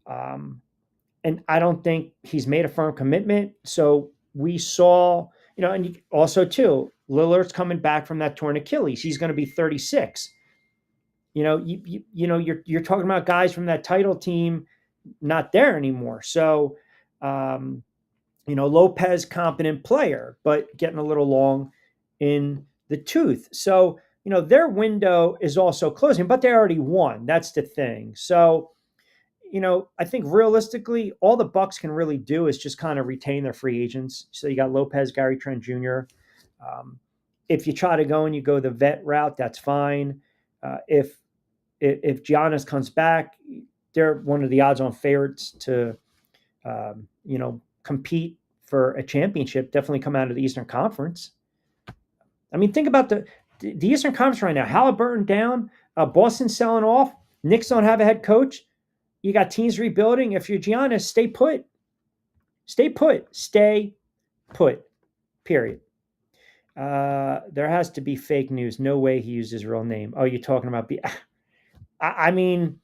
And I don't think he's made a firm commitment. So we saw, and also too, Lillard's coming back from that torn Achilles. He's going to be 36. You're talking about guys from that title team not there anymore. So, Lopez, competent player, but getting a little long in the tooth. So, their window is also closing, but they already won. That's the thing. So, I think realistically, all the Bucks can really do is just kind of retain their free agents. So you got Lopez, Gary Trent Jr. If you try to go and you go the vet route, that's fine. If Giannis comes back, they're one of the odds-on favorites to, compete for a championship. Definitely come out of the Eastern Conference. I mean, think about the Eastern Conference right now. Halliburton down, Boston selling off. Knicks don't have a head coach. You got teams rebuilding. If you're Giannis, stay put. Stay put. Stay put. Period. There has to be fake news. No way he used his real name. Oh, you're talking about I mean,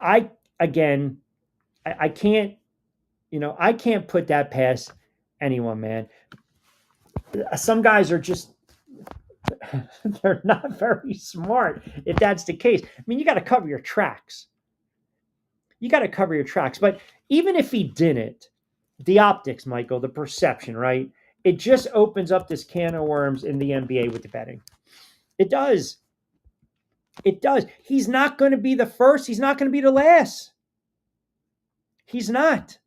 I can't, I can't put that past anyone, man. Some guys are just, they're not very smart if that's the case. I mean, you got to cover your tracks. But even if he didn't, the optics, Michael, the perception, right? It just opens up this can of worms in the NBA with the betting. It does. He's not going to be the first. He's not going to be the last. He's not.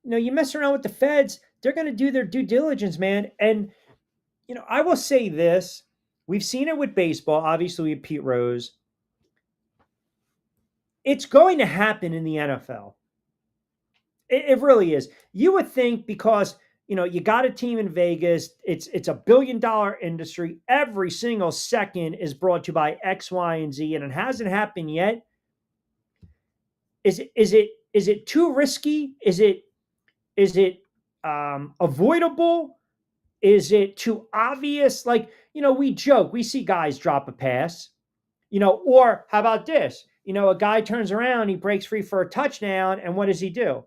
You mess around with the feds, they're going to do their due diligence, man. And, I will say this. We've seen it with baseball, obviously with Pete Rose. It's going to happen in the NFL. It really is. You would think because, you got a team in Vegas. It's $1 billion industry. Every single second is brought to you by X, Y, and Z, and it hasn't happened yet. Is it too risky? Is it avoidable? Is it too obvious? Like, we joke, we see guys drop a pass, or how about this? A guy turns around, he breaks free for a touchdown, and what does he do?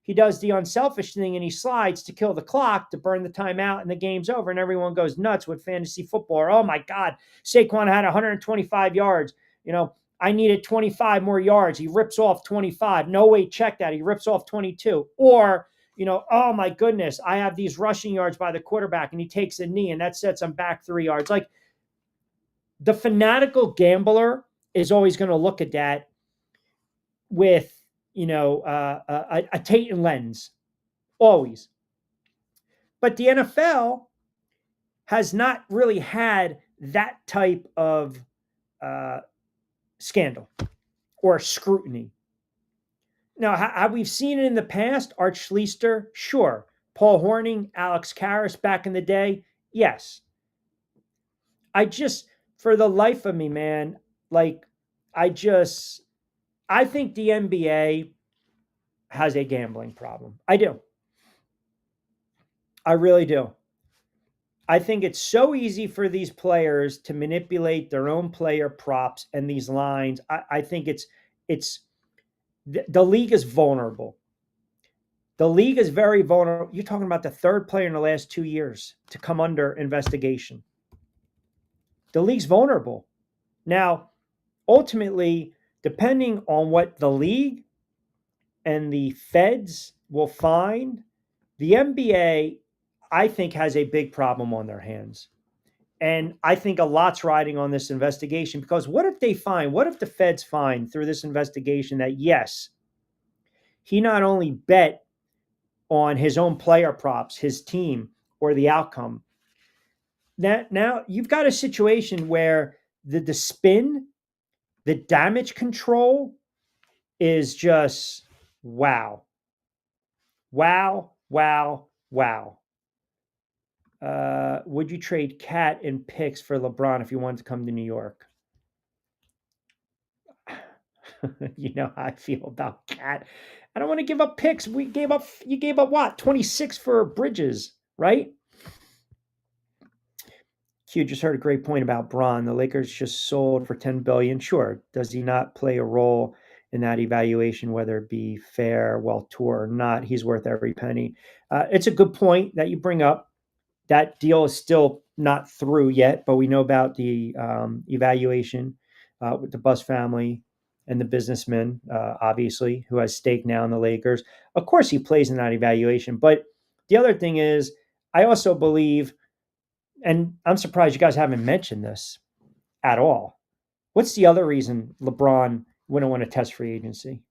He does the unselfish thing and he slides to kill the clock, to burn the timeout, and the game's over, and everyone goes nuts with fantasy football. Or, oh my God, Saquon had 125 yards. I needed 25 more yards. He rips off 25. No way, check that. He rips off 22. Or, oh my goodness, I have these rushing yards by the quarterback and he takes a knee and that sets him back 3 yards. Like, the fanatical gambler is always going to look at that with, a Titan lens, always. But the NFL has not really had that type of scandal or scrutiny. Now, have we seen it in the past? Art Schlichter? Sure. Paul Hornung, Alex Karras back in the day? Yes. For the life of me, man, I think the NBA has a gambling problem. I do. I really do. I think it's so easy for these players to manipulate their own player props and these lines. I think the league is vulnerable. The league is very vulnerable. You're talking about the third player in the last 2 years to come under investigation. The league's vulnerable. Now, ultimately, depending on what the league and the feds will find, the NBA, I think, has a big problem on their hands. And I think a lot's riding on this investigation, because what if the feds find through this investigation that, yes, he not only bet on his own player props, his team, or the outcome. Now you've got a situation where the spin, the damage control, is just wow. Wow, wow, wow. Would you trade Cat and picks for LeBron if you wanted to come to New York? You know how I feel about Cat. I don't want to give up picks. You gave up what? 26 for Bridges, right? Q just heard a great point about Braun. The Lakers just sold for 10 billion. Sure. Does he not play a role in that evaluation, whether it be fair, well tour or not? He's worth every penny. It's a good point that you bring up. That deal is still not through yet, but we know about the evaluation with the Bus family and the businessman, obviously, who has stake now in the Lakers. Of course, he plays in that evaluation. But the other thing is, I also believe, and I'm surprised you guys haven't mentioned this at all. What's the other reason LeBron wouldn't want to test free agency?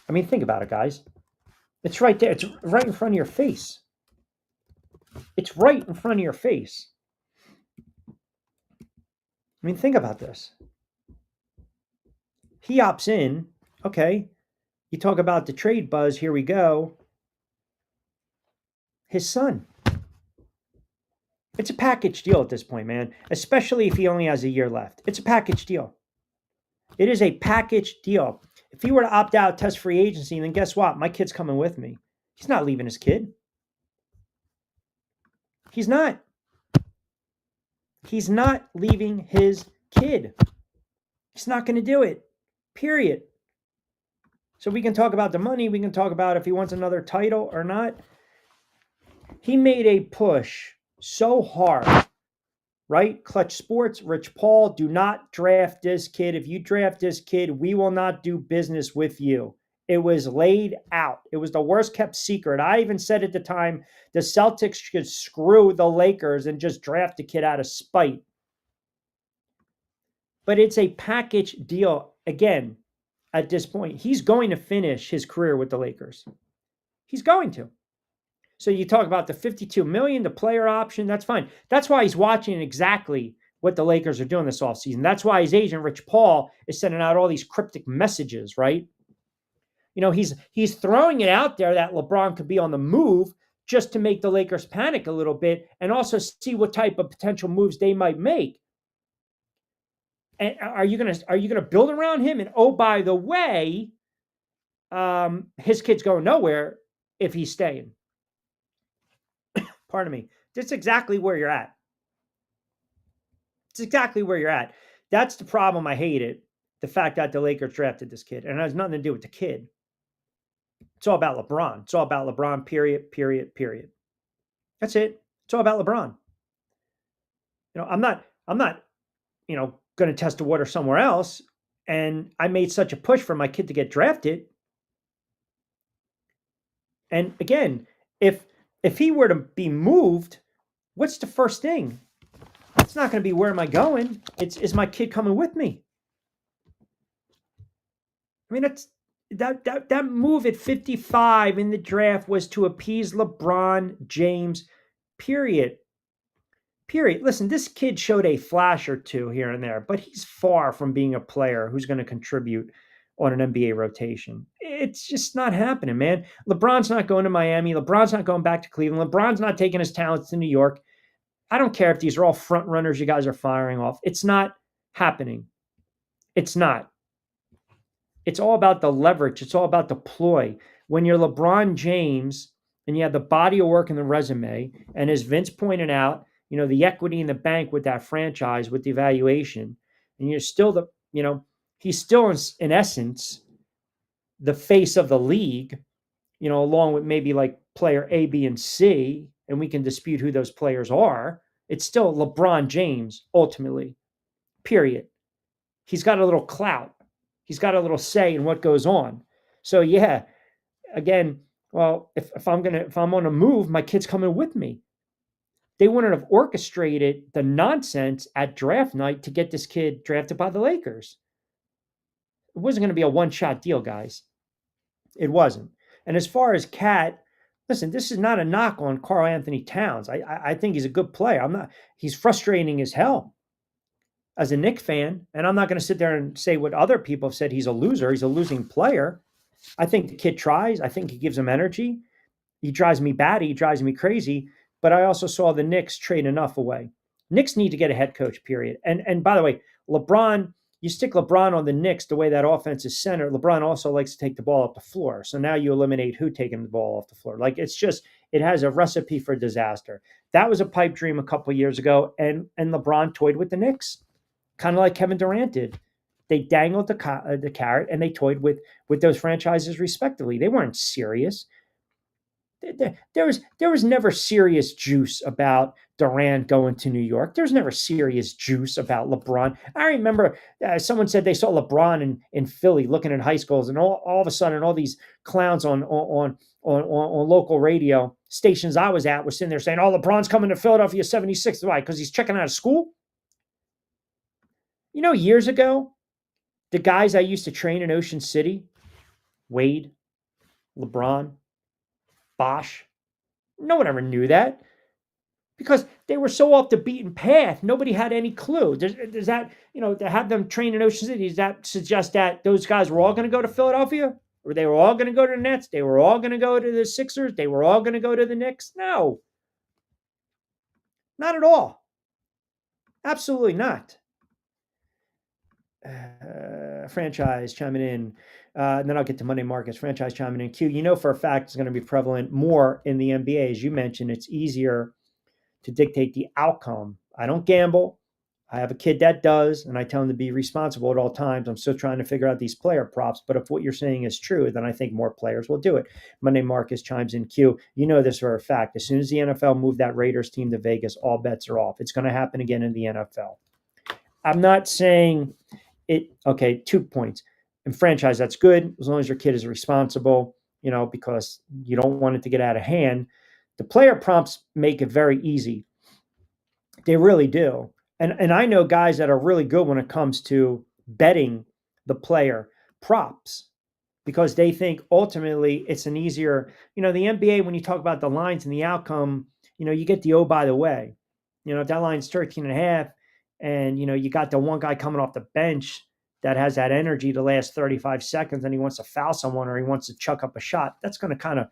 I mean, think about it, guys. It's right there. It's right in front of your face. It's right in front of your face. I mean, think about this. He opts in. Okay. You talk about the trade buzz. Here we go. His son. It's a package deal at this point, man, especially if he only has a year left. It's a package deal. It is a package deal. If he were to opt out, test free agency, then guess what? My kid's coming with me. He's not leaving his kid. He's not. He's not leaving his kid. He's not going to do it. Period. So we can talk about the money. We can talk about if he wants another title or not. He made a push so hard, right? Clutch Sports, Rich Paul, do not draft this kid. If you draft this kid, we will not do business with you. It was laid out. It was the worst kept secret. I even said at the time, the Celtics should screw the Lakers and just draft the kid out of spite. But it's a package deal. Again, at this point, he's going to finish his career with the Lakers. He's going to. So you talk about the 52 million, the player option, that's fine. That's why he's watching exactly what the Lakers are doing this offseason. That's why his agent, Rich Paul, is sending out all these cryptic messages, right? You know, he's throwing it out there that LeBron could be on the move just to make the Lakers panic a little bit and also see what type of potential moves they might make. And are you gonna build around him? And oh, by the way, his kid's going nowhere if he's staying. Pardon me. That's exactly where you're at. It's exactly where you're at. That's the problem. I hate it. The fact that the Lakers drafted this kid. And it has nothing to do with the kid. It's all about LeBron. It's all about LeBron, period, period, period. That's it. It's all about LeBron. You know, I'm not, going to test the water somewhere else. And I made such a push for my kid to get drafted. And again, if he were to be moved, what's the first thing? It's not going to be where am I going? Is my kid coming with me? I mean, that move at 55 in the draft was to appease LeBron James, period. Period. Listen, this kid showed a flash or two here and there, but he's far from being a player who's going to contribute on an NBA rotation. It's just not happening, man. LeBron's not going to Miami. LeBron's not going back to Cleveland. LeBron's not taking his talents to New York. I don't care if these are all front runners you guys are firing off. It's not happening. It's not. It's all about the leverage. It's all about the ploy. When you're LeBron James and you have the body of work and the resume, and as Vince pointed out, you know, the equity in the bank with that franchise, with the evaluation, and you're still he's still in essence the face of the league, you know, along with maybe like player A, B, and C, and we can dispute who those players are. It's still LeBron James ultimately, period. He's got a little clout. He's got a little say in what goes on. So yeah, again, well, if I'm on a move, my kid's coming with me. They wouldn't have orchestrated the nonsense at draft night to get this kid drafted by the Lakers. It wasn't going to be a one-shot deal, guys. It wasn't. And as far as Cat, listen, this is not a knock on Karl Anthony Towns. I think he's a good player. He's frustrating as hell as a Knicks fan. And I'm not going to sit there and say what other people have said. He's a loser. He's a losing player. I think the kid tries. I think he gives him energy. He drives me batty. He drives me crazy. But I also saw the Knicks trade enough away. Knicks need to get a head coach, period. And by the way, LeBron, you stick LeBron on the Knicks the way that offense is centered. LeBron also likes to take the ball off the floor. So now you eliminate who taking the ball off the floor. Like it's just, it has a recipe for disaster. That was a pipe dream a couple of years ago, and LeBron toyed with the Knicks, kind of like Kevin Durant did. They dangled the carrot and they toyed with those franchises respectively. They weren't serious. There was never serious juice about Durant going to New York. There's never serious juice about LeBron. I remember someone said they saw LeBron in Philly looking at high schools, and all of a sudden, all these clowns on local radio stations I was at were sitting there saying, "Oh, LeBron's coming to Philadelphia 76." Why? Because he's checking out of school. You know, years ago, the guys I used to train in Ocean City, Wade, LeBron, Bosch, no one ever knew that because they were so off the beaten path. Nobody had any clue. Does that, to have them train in Ocean City, does that suggest that those guys were all going to go to Philadelphia? Or they were all going to go to the Nets? They were all going to go to the Sixers? They were all going to go to the Knicks? No, not at all. Absolutely not. Franchise chiming in. And then I'll get to Monday markets. Franchise chiming in. Q, for a fact it's going to be prevalent more in the NBA. As you mentioned, it's easier to dictate the outcome. I don't gamble. I have a kid that does, and I tell him to be responsible at all times. I'm still trying to figure out these player props. But if what you're saying is true, then I think more players will do it. Monday Marcus chimes in. Q, you know this for a fact. As soon as the NFL moved that Raiders team to Vegas, all bets are off. It's going to happen again in the NFL. I'm not saying it. Okay, 2 points. In franchise, that's good as long as your kid is responsible, because you don't want it to get out of hand. The player prompts make it very easy. They really do. And I know guys that are really good when it comes to betting the player props because they think ultimately it's an easier, the NBA, when you talk about the lines and the outcome, you get the, oh, by the way, if that line's 13.5 and, you got the one guy coming off the bench that has that energy to last 35 seconds and he wants to foul someone or he wants to chuck up a shot, that's going to kind of,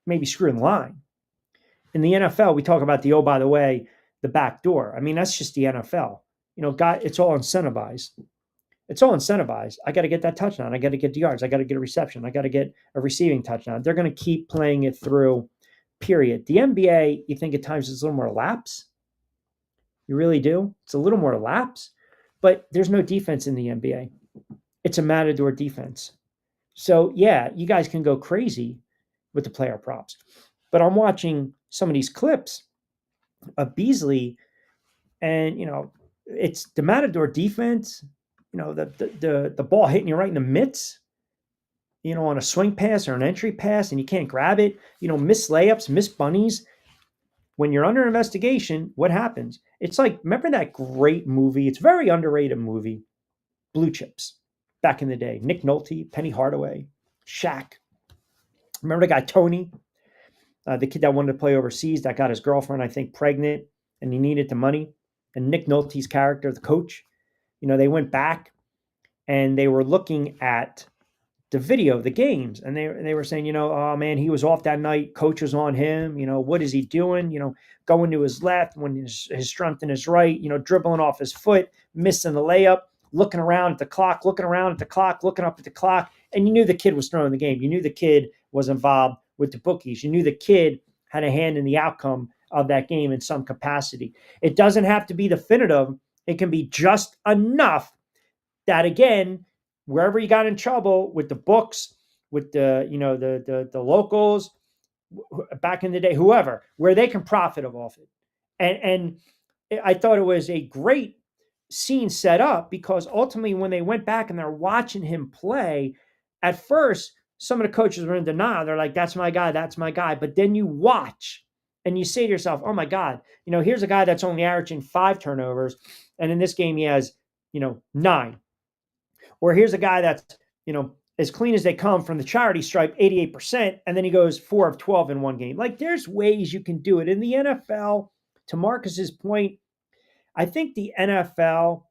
maybe screw the line. In the NFL, we talk about the, oh, by the way, the back door. I mean, that's just the NFL. It's all incentivized. It's all incentivized. I got to get that touchdown. I got to get the yards. I got to get a reception. I got to get a receiving touchdown. They're going to keep playing it through, period. The NBA, you think at times it's a little more lapse? You really do? It's a little more lapse? But there's no defense in the NBA. It's a matador defense. So, yeah, you guys can go crazy with the player props. But I'm watching some of these clips of Beasley, and, it's the matador defense, the ball hitting you right in the mitts, on a swing pass or an entry pass, and you can't grab it, miss layups, miss bunnies. When you're under investigation, what happens? It's like, remember that great movie? It's a very underrated movie, Blue Chips, back in the day. Nick Nolte, Penny Hardaway, Shaq. Remember the guy, Tony? The kid that wanted to play overseas, that got his girlfriend, I think, pregnant, and he needed the money. And Nick Nolte's character, the coach, they went back and they were looking at the video of the games, and they were saying, oh man, he was off that night. Coach was on him. What is he doing? Going to his left when his strength in his right. Dribbling off his foot, missing the layup, looking around at the clock, looking up at the clock, and you knew the kid was throwing the game. You knew the kid was involved with the bookies. You knew the kid had a hand in the outcome of that game in some capacity. It doesn't have to be definitive. It can be just enough that, again, wherever you got in trouble with the books, with the locals back in the day, whoever, where they can profit off it. And I thought it was a great scene set up because ultimately when they went back and they're watching him play, at first, some of the coaches were in denial. They're like, that's my guy, that's my guy. But then you watch and you say to yourself, oh my God, here's a guy that's only averaging 5 turnovers. And in this game, he has, 9. Or here's a guy that's, as clean as they come from the charity stripe, 88%. And then he goes 4 of 12 in one game. Like there's ways you can do it. In the NFL, to Marcus's point, I think the NFL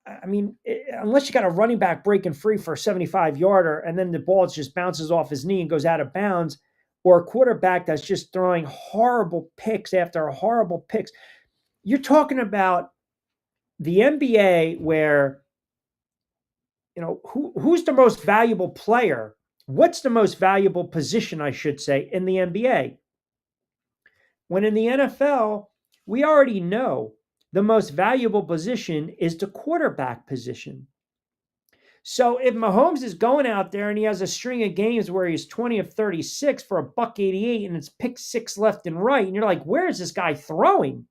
I mean, unless you got a running back breaking free for a 75-yarder and then the ball just bounces off his knee and goes out of bounds, or a quarterback that's just throwing horrible picks after horrible picks. You're talking about the NBA where, who's the most valuable player? What's the most valuable position, I should say, in the NBA? When in the NFL, we already know the most valuable position is the quarterback position. So if Mahomes is going out there and he has a string of games where he's 20 of 36 for $188 and it's pick six left and right, and you're like, where is this guy throwing?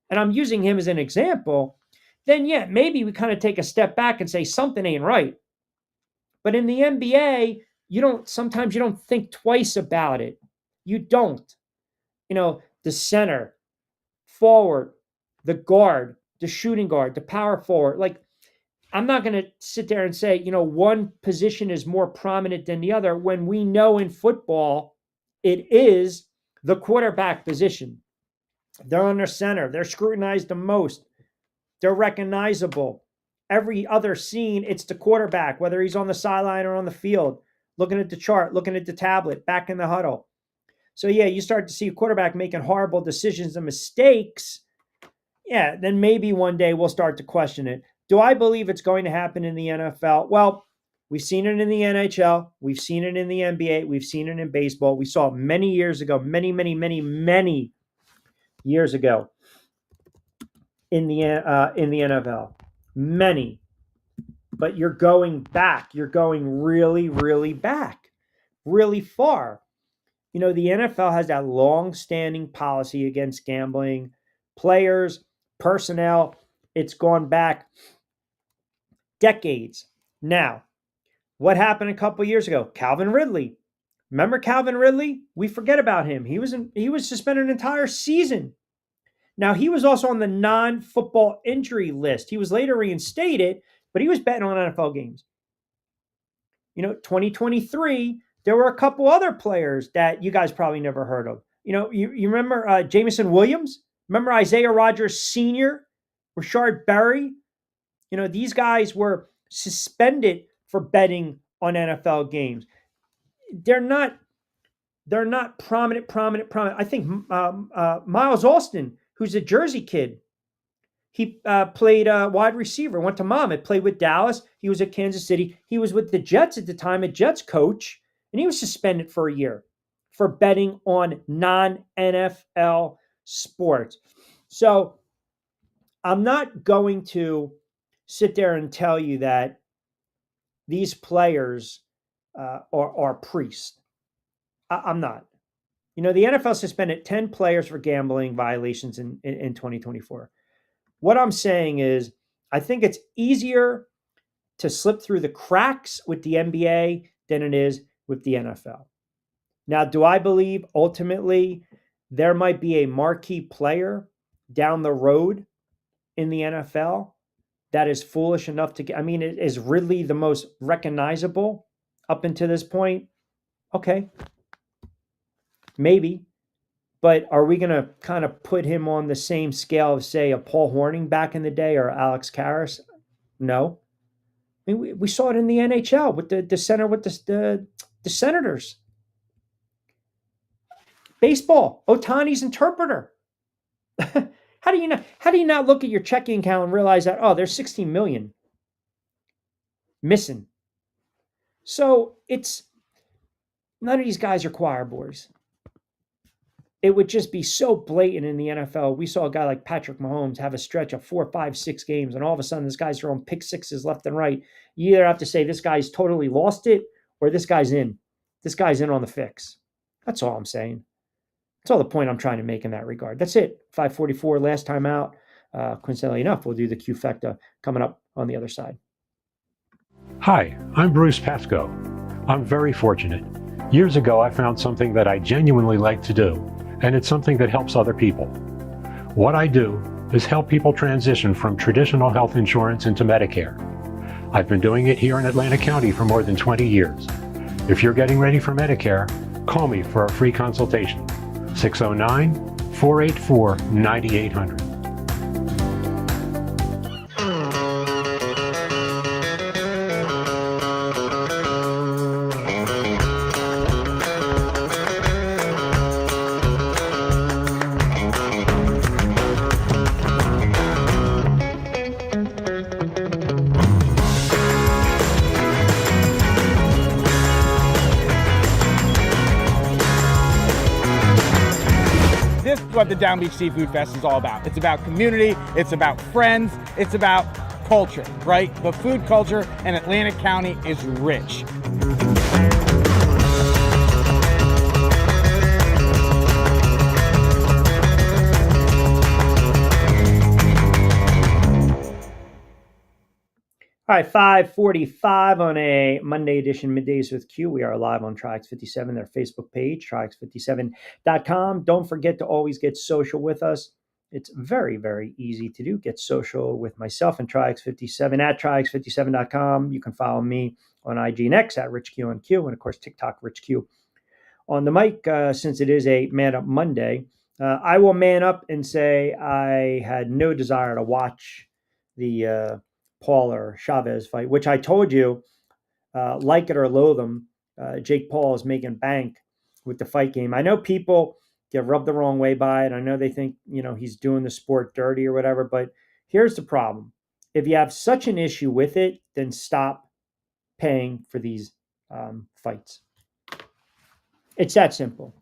And I'm using him as an example, then yeah, maybe we kind of take a step back and say something ain't right. But in the NBA, sometimes you don't think twice about it. You don't. The center, forward, the guard, the shooting guard, the power forward. Like, I'm not going to sit there and say, one position is more prominent than the other when we know in football it is the quarterback position. They're under center. They're scrutinized the most. They're recognizable. Every other scene, it's the quarterback, whether he's on the sideline or on the field, looking at the chart, looking at the tablet, back in the huddle. So, yeah, you start to see a quarterback making horrible decisions and mistakes. Yeah, then maybe one day we'll start to question it. Do I believe it's going to happen in the NFL? Well, we've seen it in the NHL. We've seen it in the NBA. We've seen it in baseball. We saw it many years ago, many years ago in the NFL. Many. But you're going back. You're going really, really back. Really far. The NFL has that long-standing policy against gambling. Players, personnel, it's gone back decades. Now, what happened a couple years ago? Calvin Ridley. Remember Calvin Ridley? We forget about him. He was suspended an entire season. Now, he was also on the non-football injury list. He was later reinstated, but he was betting on NFL games. 2023, there were a couple other players that you guys probably never heard of. You remember Jameson Williams? Remember Isaiah Rodgers Sr., Rashard Berry? These guys were suspended for betting on NFL games. They're not prominent. I think Miles Austin, who's a Jersey kid, he played wide receiver, went to Monmouth, played with Dallas. He was at Kansas City. He was with the Jets at the time, a Jets coach, and he was suspended for a year for betting on non-NFL sports. So I'm not going to sit there and tell you that these players are priests. I'm not. The NFL suspended 10 players for gambling violations in 2024. What I'm saying is, I think it's easier to slip through the cracks with the NBA than it is with the NFL. Now, do I believe ultimately there might be a marquee player down the road in the NFL that is foolish enough to is Ridley the most recognizable up until this point? Okay. Maybe. But are we going to kind of put him on the same scale of, say, a Paul Hornung back in the day or Alex Karras? No. We saw it in the NHL with the center with the Senators. Baseball, Ohtani's interpreter. How do you not look at your checking account and realize that, there's 16 million missing? So none of these guys are choir boys. It would just be so blatant in the NFL. We saw a guy like Patrick Mahomes have a stretch of 4, 5, 6 games, and all of a sudden this guy's throwing pick sixes left and right. You either have to say this guy's totally lost it or this guy's in. This guy's in on the fix. That's all I'm saying. That's all the point I'm trying to make in that regard. That's it. 5:44, last time out. Coincidentally enough, we'll do the Q-Fecta coming up on the other side. Hi, I'm Bruce Pascoe. I'm very fortunate. Years ago, I found something that I genuinely like to do, and it's something that helps other people. What I do is help people transition from traditional health insurance into Medicare. I've been doing it here in Atlantic County for more than 20 years. If you're getting ready for Medicare, call me for a free consultation. 609-484-9800. what the Down Beach Seafood Fest is all about. It's about community, it's about friends, it's about culture, right? The food culture in Atlantic County is rich. All right, 5:45 on a Monday edition Middays with Q. We are live on Trix 57, their Facebook page, trix57.com. Don't forget to always get social with us. It's very, very easy to do. Get social with myself and Trix57 at trix57.com. You can follow me on IG and X at RichQNQ, and of course TikTok RichQ. On the mic, since it is a Man Up Monday, I will man up and say I had no desire to watch the Paul or Chavez fight, which I told you, like it or loathe him, Jake Paul is making bank with the fight game. I know people get rubbed the wrong way by it. I know they think, he's doing the sport dirty or whatever, but here's the problem. If you have such an issue with it, then stop paying for these fights. It's that simple.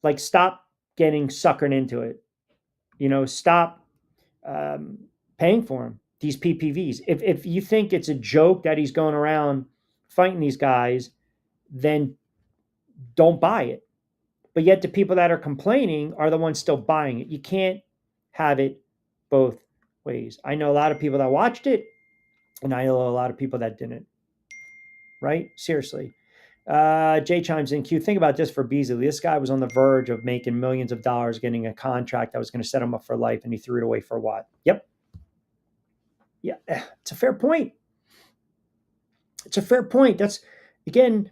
Like, stop getting suckered into it. Stop paying for them. These PPVs. If you think it's a joke that he's going around fighting these guys, then don't buy it. But yet the people that are complaining are the ones still buying it. You can't have it both ways. I know a lot of people that watched it, and I know a lot of people that didn't. Right? Seriously. Jay chimes in, Q, think about this for Beasley. This guy was on the verge of making millions of dollars, getting a contract that was going to set him up for life, and he threw it away for what? Yep. Yeah, it's a fair point. It's a fair point. That's, again,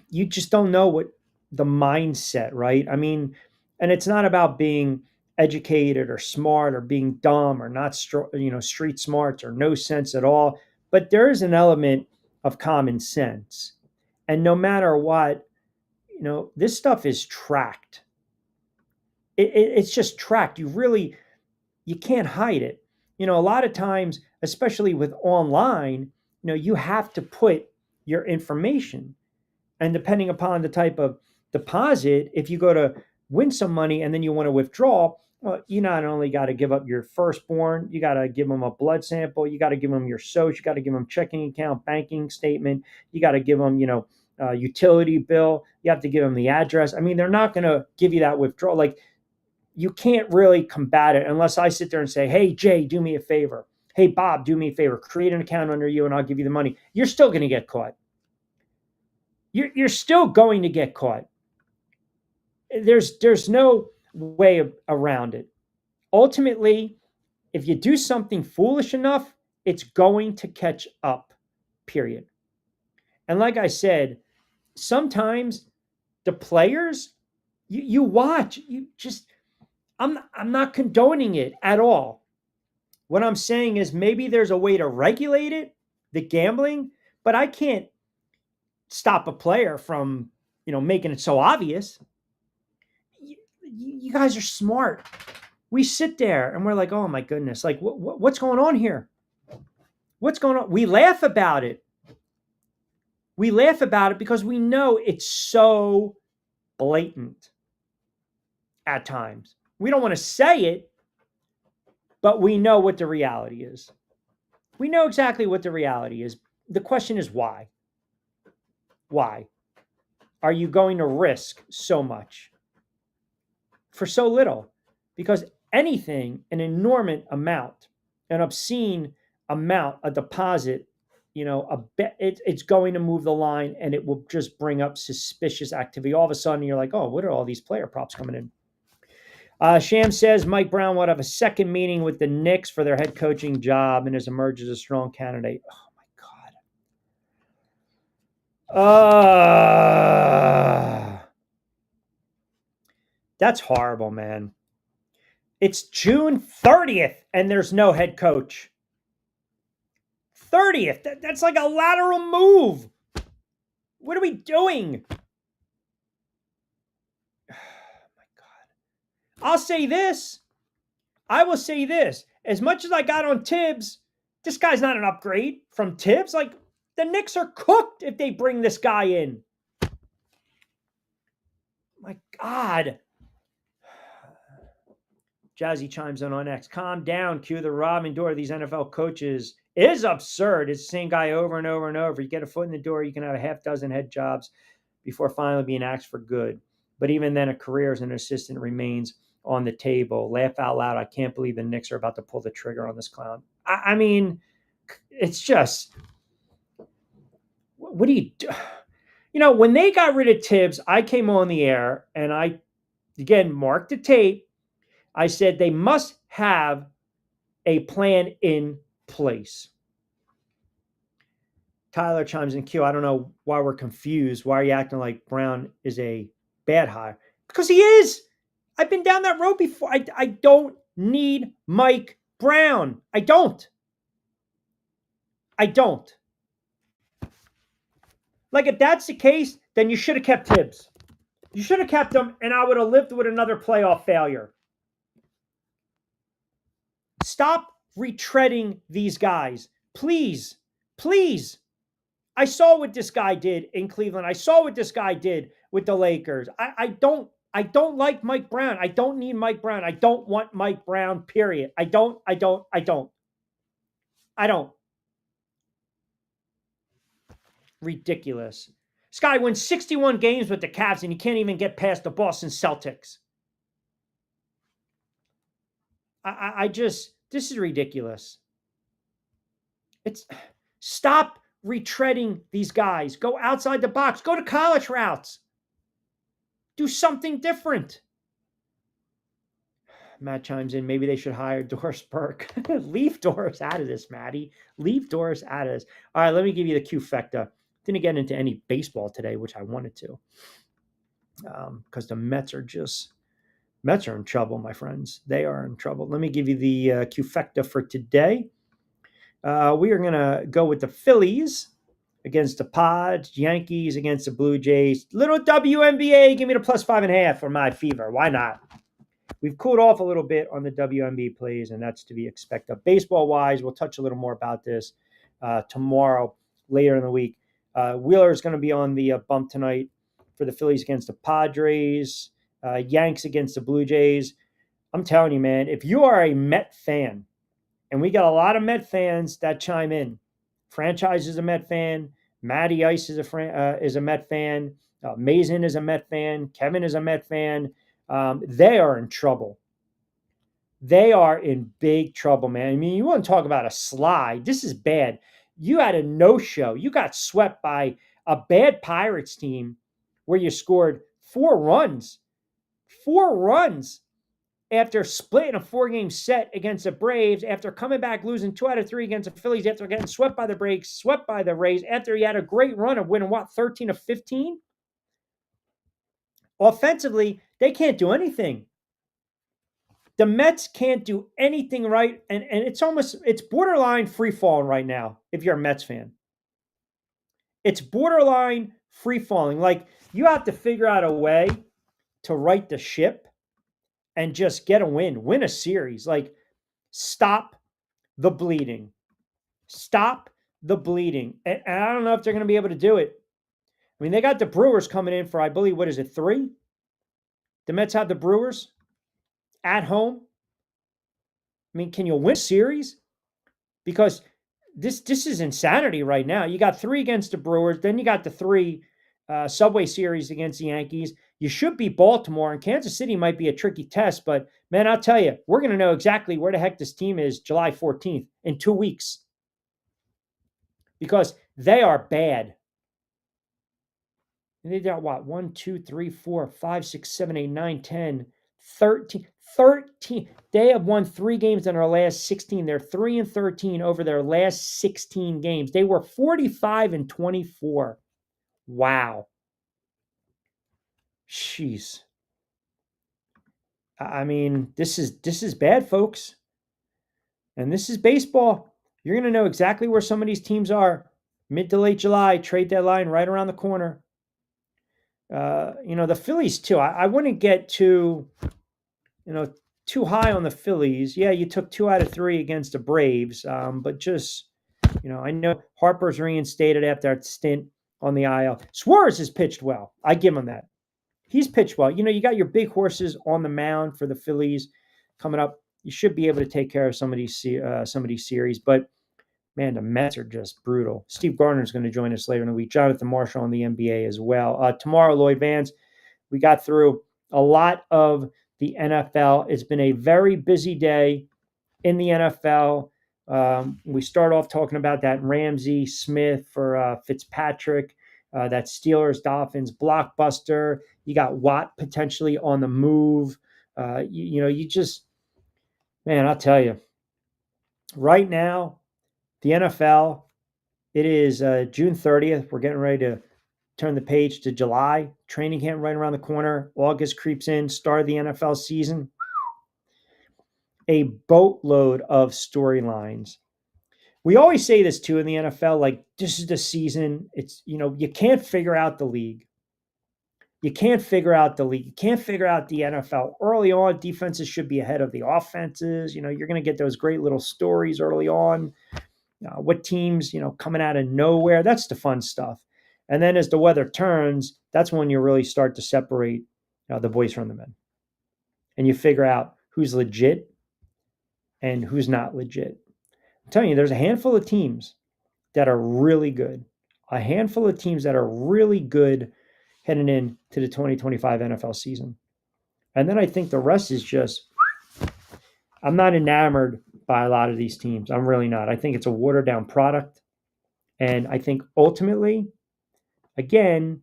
you just don't know what the mindset, right? I mean, and it's not about being educated or smart or being dumb or not, street smarts or no sense at all. But there is an element of common sense. And no matter what, this stuff is tracked. It's just tracked. You can't hide it. A lot of times, especially with online, you have to put your information. And depending upon the type of deposit, if you go to win some money and then you want to withdraw, well, you not only got to give up your firstborn, you got to give them a blood sample, you got to give them your social, you got to give them checking account, banking statement, you got to give them, utility bill, you have to give them the address. I mean, they're not going to give you that withdrawal. Like, you can't really combat it unless I sit there and say, hey, Jay, do me a favor. Hey, Bob, do me a favor. Create an account under you and I'll give you the money. You're still going to get caught. You're still going to get caught. There's no way around it. Ultimately, if you do something foolish enough, it's going to catch up, period. And like I said, sometimes the players, you watch, I'm not condoning it at all. What I'm saying is maybe there's a way to regulate it, the gambling, but I can't stop a player from, making it so obvious. You guys are smart. We sit there and we're like, oh my goodness, like what's going on here? What's going on? We laugh about it. We laugh about it because we know it's so blatant at times. We don't want to say it, but we know what the reality is. We know exactly what the reality is. The question is why? Why are you going to risk so much for so little? Because anything, an enormous amount, an obscene amount, a deposit, it's going to move the line and it will just bring up suspicious activity. All of a sudden you're like, oh, what are all these player props coming in? Sham says Mike Brown will have a second meeting with the Knicks for their head coaching job and has emerged as a strong candidate. Oh my God. That's horrible, man. It's June 30th and there's no head coach. 30th. That's like a lateral move. What are we doing? I'll say this. I will say this. As much as I got on Tibbs, this guy's not an upgrade from Tibbs. Like, the Knicks are cooked if they bring this guy in. My God. Jazzy chimes in on X. Calm down, Q. The revolving door of these NFL coaches is absurd. It's the same guy over and over and over. You get a foot in the door, you can have a half dozen head jobs before finally being axed for good. But even then, a career as an assistant remains on the table. Laugh out loud. I can't believe the Knicks are about to pull the trigger on this clown. I mean, it's just, what do you do? When they got rid of Tibbs, I came on the air and I, again, marked the tape. I said they must have a plan in place. Tyler chimes in, Q. I don't know why we're confused. Why are you acting like Brown is a bad hire? Because he is. I've been down that road before. I don't need Mike Brown. I don't. Like, if that's the case, then you should have kept Tibbs. You should have kept him, and I would have lived with another playoff failure. Stop retreading these guys. Please. Please. I saw what this guy did in Cleveland. I saw what this guy did with the Lakers. I don't like Mike Brown. I don't need Mike Brown. I don't want Mike Brown, period. I don't. Ridiculous. This guy wins 61 games with the Cavs and he can't even get past the Boston Celtics. This is ridiculous. Stop retreading these guys. Go outside the box. Go to college routes. Do something different. Matt chimes in, maybe they should hire Doris Burke. Leave Doris out of this, Matty. Leave Doris out of this. All right, let me give you the Q-fecta. Didn't get into any baseball today, which I wanted to. Because the Mets are in trouble, my friends. They are in trouble. Let me give you the Q-fecta for today. We are going to go with the Phillies against the Pods, Yankees against the Blue Jays. Little WNBA, give me the +5.5 for my fever. Why not? We've cooled off a little bit on the WNBA plays, and that's to be expected. Baseball-wise, we'll touch a little more about this tomorrow, later in the week. Wheeler is going to be on the bump tonight for the Phillies against the Padres, Yanks against the Blue Jays. I'm telling you, man, if you are a Met fan, and we got a lot of Met fans that chime in. Franchise is a Met fan. Matty Ice is a Met fan. Mason is a Met fan. Kevin is a Met fan. They are in trouble. They are in big trouble, man. I mean, you want to talk about a slide. This is bad. You had a no-show. You got swept by a bad Pirates team where you scored 4 runs. 4 runs. After splitting a 4-game set against the Braves, after coming back losing 2 out of 3 against the Phillies, after getting swept by the Braves, swept by the Rays, after he had a great run of winning, 13 of 15? Offensively, they can't do anything. The Mets can't do anything right, and it's borderline free-falling right now if you're a Mets fan. It's borderline free-falling. Like, you have to figure out a way to right the ship and just get a win a series. Like, stop the bleeding. Stop the bleeding. And I don't know if they're going to be able to do it. I mean, they got the Brewers coming in for, I believe, 3? The Mets have the Brewers at home. I mean, can you win a series? Because this is insanity right now. You got 3 against the Brewers. Then you got the 3 Subway Series against the Yankees. You should beat Baltimore, and Kansas City might be a tricky test, but man, I'll tell you, we're going to know exactly where the heck this team is July 14th in 2 weeks because they are bad. And they got what? 1, 2, 3, 4, 5, 6, 7, 8, 9, 10, 13. 13. They have won 3 games in their last 16. They're 3-13 over their last 16 games. They were 45-24. Wow. Jeez. I mean, this is bad, folks. And this is baseball. You're going to know exactly where some of these teams are. Mid to late July, trade deadline right around the corner. The Phillies too. I wouldn't get too high on the Phillies. Yeah, you took 2 out of 3 against the Braves. But just, I know Harper's reinstated after that stint on the IL. Suarez has pitched well. I give him that. He's pitched well. You got your big horses on the mound for the Phillies. coming up. You should be able to take care of some of these series. But man, the Mets are just brutal. Steve Gardner is going to join us later in the week. Jonathan Marshall on the NBA as well. Tomorrow, Lloyd Vance, we got through a lot of the NFL. It's been a very busy day in the NFL. We start off talking about that Ramsey Smith for Fitzpatrick, that Steelers Dolphins blockbuster. You got Watt potentially on the move. You just, man, I'll tell you, right now, the NFL, it is June 30th. We're getting ready to turn the page to July. Training camp right around the corner. August creeps in, start of the NFL season. A boatload of storylines. We always say this too in the NFL, like this is the season. It's, you can't figure out the league. You can't figure out the league. You can't figure out the NFL. Early on, defenses should be ahead of the offenses. You're going to get those great little stories early on. What teams, coming out of nowhere. That's the fun stuff. And then as the weather turns, that's when you really start to separate the boys from the men. And you figure out who's legit and who's not legit. I'm telling you, there's a handful of teams that are really good. A handful of teams that are really good heading into the 2025 NFL season. And then I think the rest is just, I'm not enamored by a lot of these teams. I'm really not. I think it's a watered down product. And I think ultimately, again,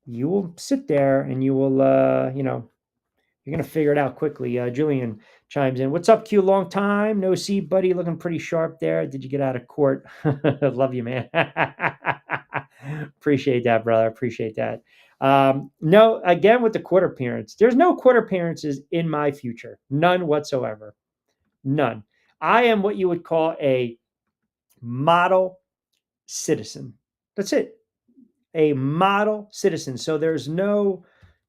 you will sit there and you will, you're going to figure it out quickly. Julian chimes in. What's up, Q? Long time. No see, buddy. Looking pretty sharp there. Did you get out of court? Love you, man. Appreciate that, brother. Appreciate that. No, again, with the court appearance, there's no court appearances in my future. None whatsoever. None. I am what you would call a model citizen. That's it. A model citizen. So there's no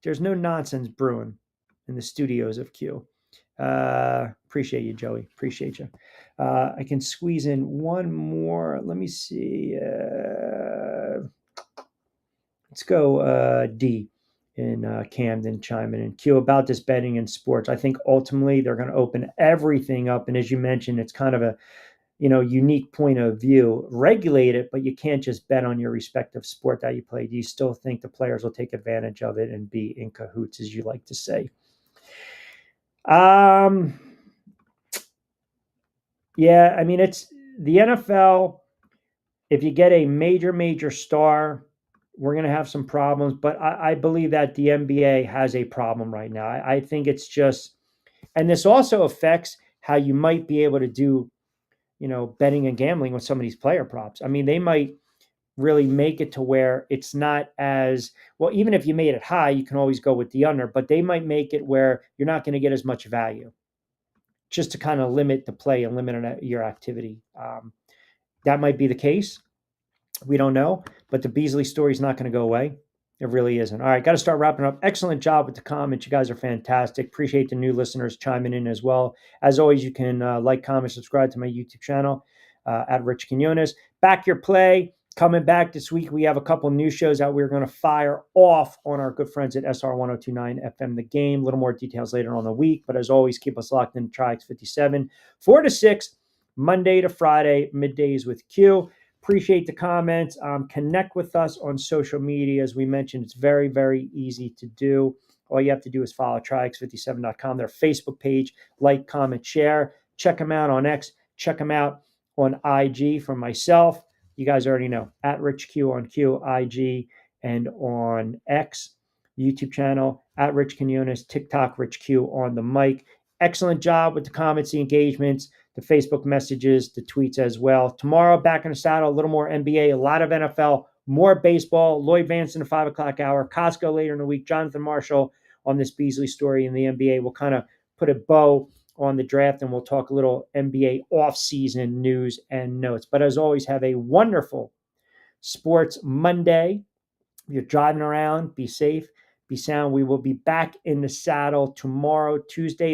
nonsense brewing in the studios of Q. Appreciate you, Joey. Appreciate you. I can squeeze in one more. Let me see. Let's go D in Camden chiming in. Q, about this betting in sports. I think ultimately they're going to open everything up. And as you mentioned, it's kind of a unique point of view. Regulate it, but you can't just bet on your respective sport that you play. Do you still think the players will take advantage of it and be in cahoots, as you like to say? Yeah, I mean, it's the NFL. If you get a major star, we're going to have some problems. But I believe that the NBA has a problem right now. I think it's just, and this also affects how you might be able to do, betting and gambling with some of these player props. I mean, they might really make it to where it's not as well. Even if you made it high, you can always go with the under, but they might make it where you're not going to get as much value, just to kind of limit the play and limit your activity. That might be the case. We don't know, but the Beasley story is not going to go away. It really isn't. All right, got to start wrapping up. Excellent job with the comments. You guys are fantastic. Appreciate the new listeners chiming in as well. As always, you can like, comment, subscribe to my YouTube channel at Rich Quiñones. Back Your Play. Coming back this week, we have a couple new shows that we're going to fire off on our good friends at SR 1029 FM The Game. A little more details later on in the week. But as always, keep us locked in TriX 57, 4 to 6, Monday to Friday, middays with Q. Appreciate the comments. Connect with us on social media. As we mentioned, it's very, very easy to do. All you have to do is follow TriX57.com, their Facebook page, like, comment, share. Check them out on X. Check them out on IG. For myself, you guys already know, at RichQ on Q, IG, and on X, YouTube channel, at Rich Quiñones, TikTok, RichQ on the mic. Excellent job with the comments, the engagements, the Facebook messages, the tweets as well. Tomorrow, back in the saddle, a little more NBA, a lot of NFL, more baseball. Lloyd Vance in the 5 o'clock hour. Costco later in the week. Jonathan Marshall on this Beasley story in the NBA. We'll kind of put a bow on the draft, and we'll talk a little NBA offseason news and notes. But as always, have a wonderful Sports Monday. If you're driving around, be safe, be sound. We will be back in the saddle tomorrow, Tuesday.